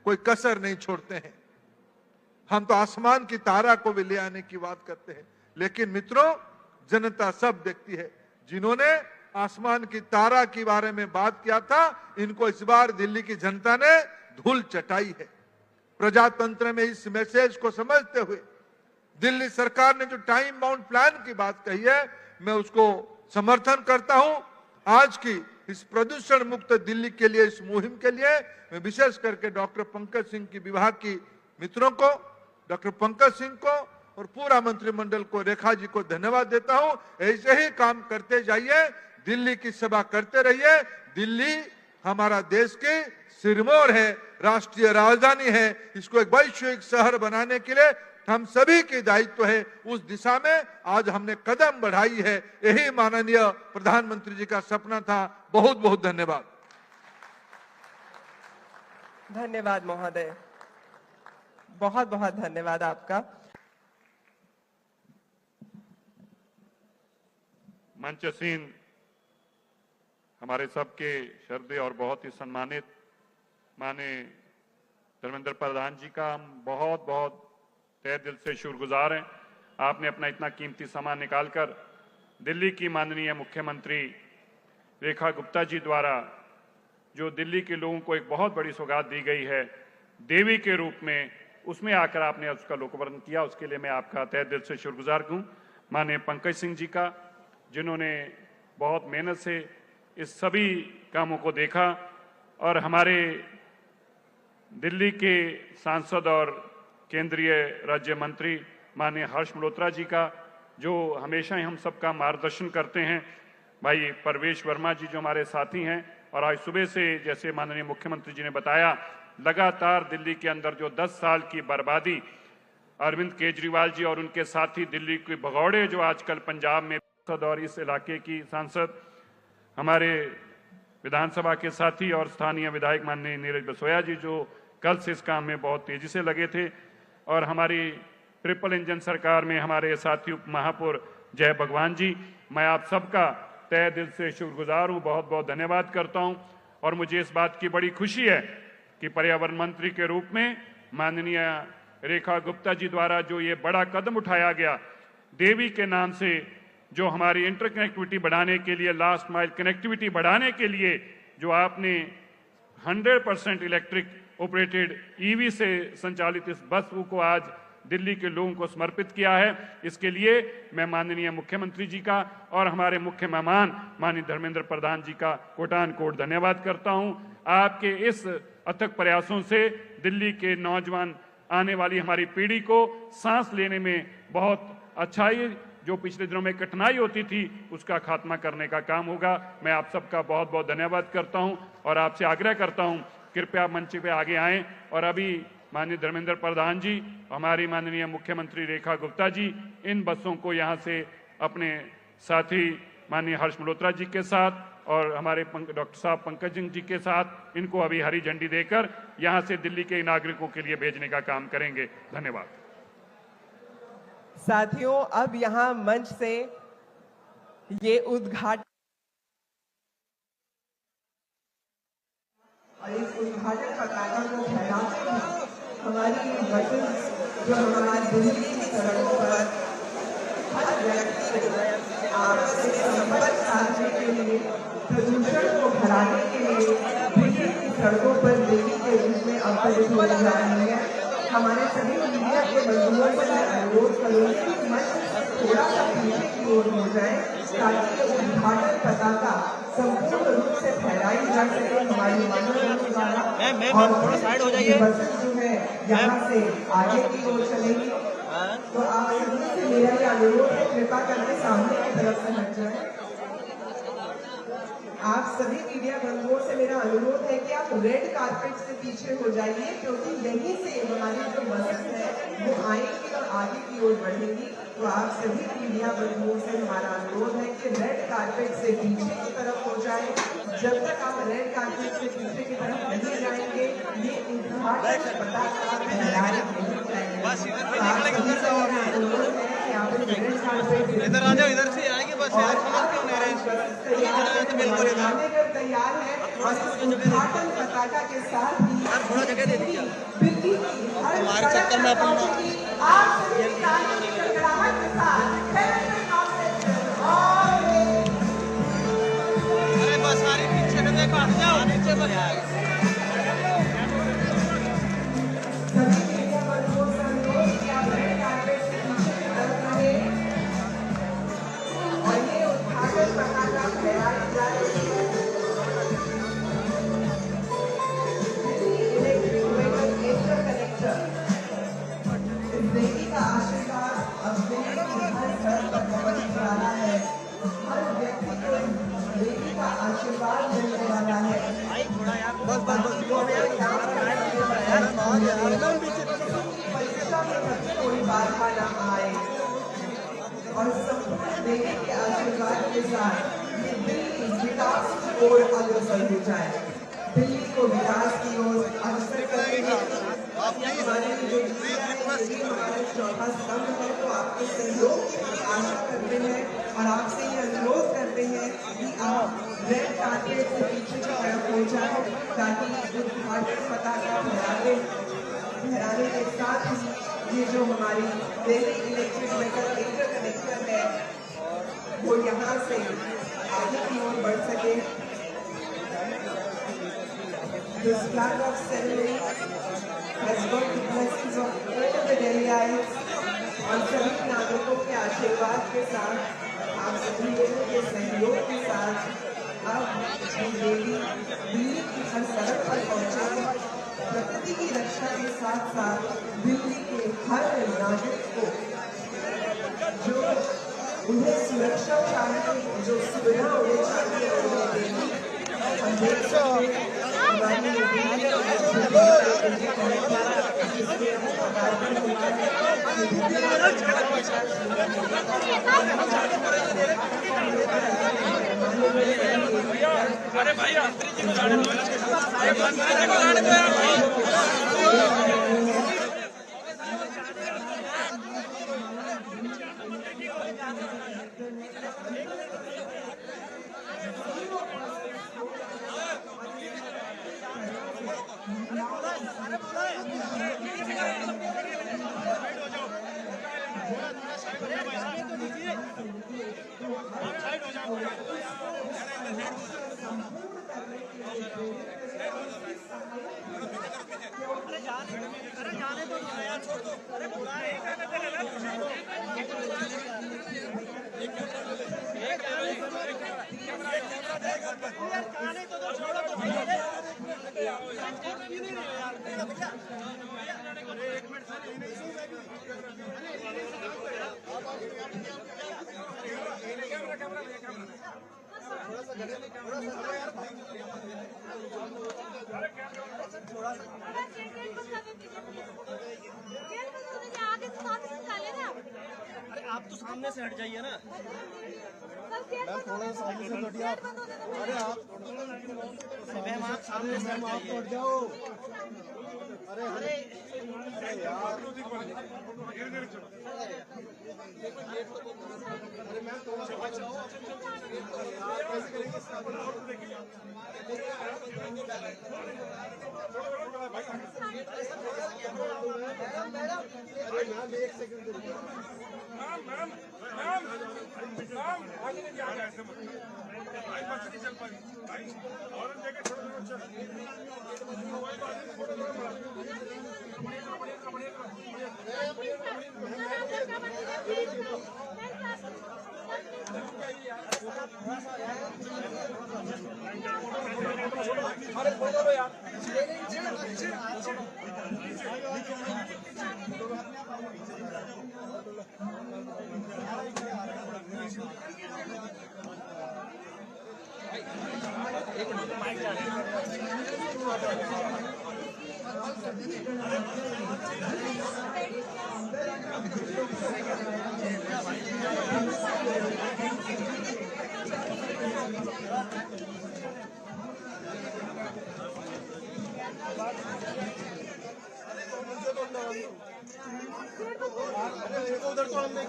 कोई कसर नहीं छोड़ते हैं, हम तो आसमान की तारा को भी ले आने की बात करते हैं। लेकिन मित्रों, जनता सब देखती है। जिन्होंने आसमान की तारा के बारे में बात किया था, इनको इस बार दिल्ली की जनता ने धूल चटाई है। प्रजातंत्र में इस मैसेज को समझते हुए दिल्ली सरकार ने जो टाइम बाउंड प्लान की बात कही है, मैं उसको समर्थन करता हूं। आज की इस प्रदूषण मुक्त दिल्ली के लिए, इस मुहिम के लिए मैं विशेष करके डॉक्टर पंकज सिंह की विभाग की मित्रों को, डॉक्टर पंकज सिंह को और पूरा मंत्रिमंडल को, रेखा जी को धन्यवाद देता हूं। ऐसे ही काम करते जाइए, दिल्ली की सेवा करते रहिए। दिल्ली हमारा देश की सिरमौर है, राष्ट्रीय राजधानी है। इसको एक वैश्विक शहर बनाने के लिए हम सभी की दायित्व है। उस दिशा में आज हमने कदम बढ़ाई है। यही माननीय प्रधानमंत्री जी का सपना था। बहुत बहुत धन्यवाद। धन्यवाद महोदय, बहुत बहुत धन्यवाद आपका। मंचसीन हमारे सबके श्रद्धेय और बहुत ही सम्मानित माननीय धर्मेंद्र प्रधान जी का हम बहुत बहुत तहे दिल से शुक्रगुजार हैं। आपने अपना इतना कीमती समय निकालकर दिल्ली की माननीय मुख्यमंत्री रेखा गुप्ता जी द्वारा जो दिल्ली के लोगों को एक बहुत बड़ी सौगात दी गई है देवी के रूप में, उसमें आकर आपने उसका लोकार्पण किया, उसके लिए मैं आपका तहे दिल से शुक्रगुजार हूँ। माननीय पंकज सिंह जी का, जिन्होंने बहुत मेहनत से इस सभी कामों को देखा, और हमारे दिल्ली के सांसद और केंद्रीय राज्य मंत्री माननीय हर्ष मल्होत्रा जी का, जो हमेशा ही हम सबका मार्गदर्शन करते हैं। भाई परवेश वर्मा जी जो हमारे साथी हैं, और आज सुबह से जैसे माननीय मुख्यमंत्री जी ने बताया, लगातार दिल्ली के अंदर जो 10 साल की बर्बादी अरविंद केजरीवाल जी और उनके साथी दिल्ली के भगौड़े जो आजकल पंजाब में और इस इलाके की सांसद हमारे विधानसभा के साथी और स्थानीय विधायक माननीय नीरज बसोया जी जो कल से इस काम में बहुत तेजी से लगे थे, और हमारी ट्रिपल इंजन सरकार में हमारे साथी उप महापौर जय भगवान जी, मैं आप सबका तहे दिल से शुक्रगुजार हूँ, बहुत बहुत धन्यवाद करता हूँ। और मुझे इस बात की बड़ी खुशी है कि पर्यावरण मंत्री के रूप में माननीय रेखा गुप्ता जी द्वारा जो ये बड़ा कदम उठाया गया देवी के नाम से, जो हमारी इंटरकनेक्टिविटी बढ़ाने के लिए, लास्ट माइल कनेक्टिविटी बढ़ाने के लिए जो आपने 100% इलेक्ट्रिक ऑपरेटेड ईवी से संचालित इस बस को आज दिल्ली के लोगों को समर्पित किया है, इसके लिए मैं माननीय मुख्यमंत्री जी का और हमारे मुख्य मेहमान माननीय धर्मेंद्र प्रधान जी का कोटान कोट धन्यवाद करता हूं। आपके इस अथक प्रयासों से दिल्ली के नौजवान आने वाली हमारी पीढ़ी को सांस लेने में बहुत अच्छाई, जो पिछले दिनों में कठिनाई होती थी, उसका खात्मा करने का काम होगा। मैं आप सबका बहुत बहुत धन्यवाद करता हूं और आपसे आग्रह करता हूं कृपया मंच पे आगे आएं, और अभी माननीय धर्मेंद्र प्रधान जी, हमारी माननीय मुख्यमंत्री रेखा गुप्ता जी इन बसों को यहां से अपने साथी माननीय हर्ष मल्होत्रा जी के साथ और हमारे डॉक्टर साहब पंकज सिंह जी के साथ इनको अभी हरी झंडी देकर यहां से दिल्ली के नागरिकों के लिए भेजने का काम करेंगे। धन्यवाद। साथियों, अब यहाँ मंच से ये उद्घाटन और इस उद्घाटन पताका को फहराते हुए हमारी बसेस जो हमारी दिल्ली की सड़कों पर हर व्यक्ति आपस में संपर्क साधने के लिए, प्रदूषण को भराने के लिए दिल्ली की सड़कों पर देवी के रूप में अवतरित होने जा रही है। हमारे सभी मीडिया के बंधुओं से मैं अनुरोध करूंगी कि मंच थोड़ा सा पीछे की ओर हो जाए ताकि उद्घाटन पताका संपूर्ण रूप से फहराई जा सके हमारी मानव द्वारा, और थोड़ा साइड हो जाइए। बसें जो है यहाँ से आगे की ओर चलेगी, तो आप सभी से मेरा ये अनुरोध है, कृपा करके सामने की तरफ से हट जाए। आप सभी मीडिया बंधुओं से मेरा अनुरोध है कि आप रेड कारपेट से पीछे हो जाइए, क्योंकि यहीं से हमारी जो बसेस है वो आएंगी और आगे की ओर बढ़ेंगी। तो आप सभी मीडिया बंधुओं से हमारा अनुरोध है कि रेड कारपेट से पीछे की तरफ हो जाए। जब तक आप रेड कारपेट से पीछे की तरफ नहीं जाएंगे, ये उद्घाटन पताका फहराए नहीं जाएंगे। आप सभी से मेरा अनुरोध है कि आप रेड कारपेट इधर आ जाओ, इधर से आएंगे बस यार, समझ क्यों नहीं रहे? तैयार है और इस उद्घाटन पताका के साथ ही थोड़ा जगह दे दीजिए। दिल्ली की हर हमारे चक्कर में अपन आप सभी तालियों की गड़गड़ाहट के साथ अरे बस सारी पीछे से देखो, हट जाओ नीचे बस। सभी मीडिया बंधुओं से अनुरोध कि आप रेड कारपेट से पीछे की तरफ रहें और ये उद्घाटन पताका फहराया जाए। इलेक्ट्रिक व्हीकल इंटरकनेक्टर, इस देवी का आशीर्वाद अब दिल्ली की हर घर तक पहुंचने वाला है। हर व्यक्ति को देवी का आशीर्वाद मिलने वाला है। बस बस बस परीक्षा में कोई बाधा न आए और संपूर्ण देवी के आशीर्वाद के साथ ये दिल्ली विकास की ओर अग्रसर हो जाए। दिल्ली को विकास की ओर अग्रसर करने के हमारे जो हमारा चौथा स्तंभ है, तो आपके सहयोग की आशा करते हैं और आपसे ये अनुरोध मार्केट से पीछे की तरफ हो जाए ताकि उद्घाटन पताका फहराने के साथ ही ये जो हमारी दिल्ली इलेक्ट्रिक व्हीकल इंटरकनेक्टर है वो यहाँ से आगे की ओर बढ़ सके। This flag of ceremony has got the blessings of all the Delhiites और सभी नागरिकों के आशीर्वाद के साथ आप सभी लोगों के सहयोग के साथ अब ये देवी दिल्ली की हर सड़क पर पहुंचेगी। प्रकृति की रक्षा के साथ साथ दिल्ली के हर नागरिक को जो उन्हें सुरक्षा चाहिए, जो सुविधा उन्हें चाहिए उन्हें देगी। हम देख सकते हैं अरे भाई जाने दो यार, छोड़ दो। अरे बुला रहे हैं जाने तो दो, छोड़ो तो अरे आप तो सामने से हट जाइए ना। मैम थोड़ा सा सामने से हटिए आप। अरे आप मैम आप सामने से हट जाओ। अरे अरे यार अरे मैम थोड़ा सा बचाओ यार, कैसे करेंगे इसका अरे मैम एक सेकंड मैम आगे नहीं जा रहा ऐसे मत भाई, बस नहीं चल पाई भाई, और जगह छोड़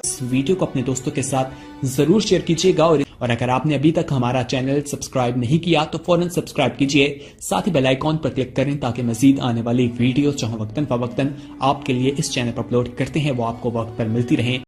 इस वीडियो को अपने दोस्तों के साथ जरूर शेयर कीजिएगा और अगर आपने अभी तक हमारा चैनल सब्सक्राइब नहीं किया तो फौरन सब्सक्राइब कीजिए, साथ ही बेल आइकॉन पर क्लिक करें ताकि मजीद आने वाली वीडियो जो वक्तन फवक्तन आपके लिए इस चैनल पर अपलोड करते हैं वो आपको वक्त पर मिलती रहे।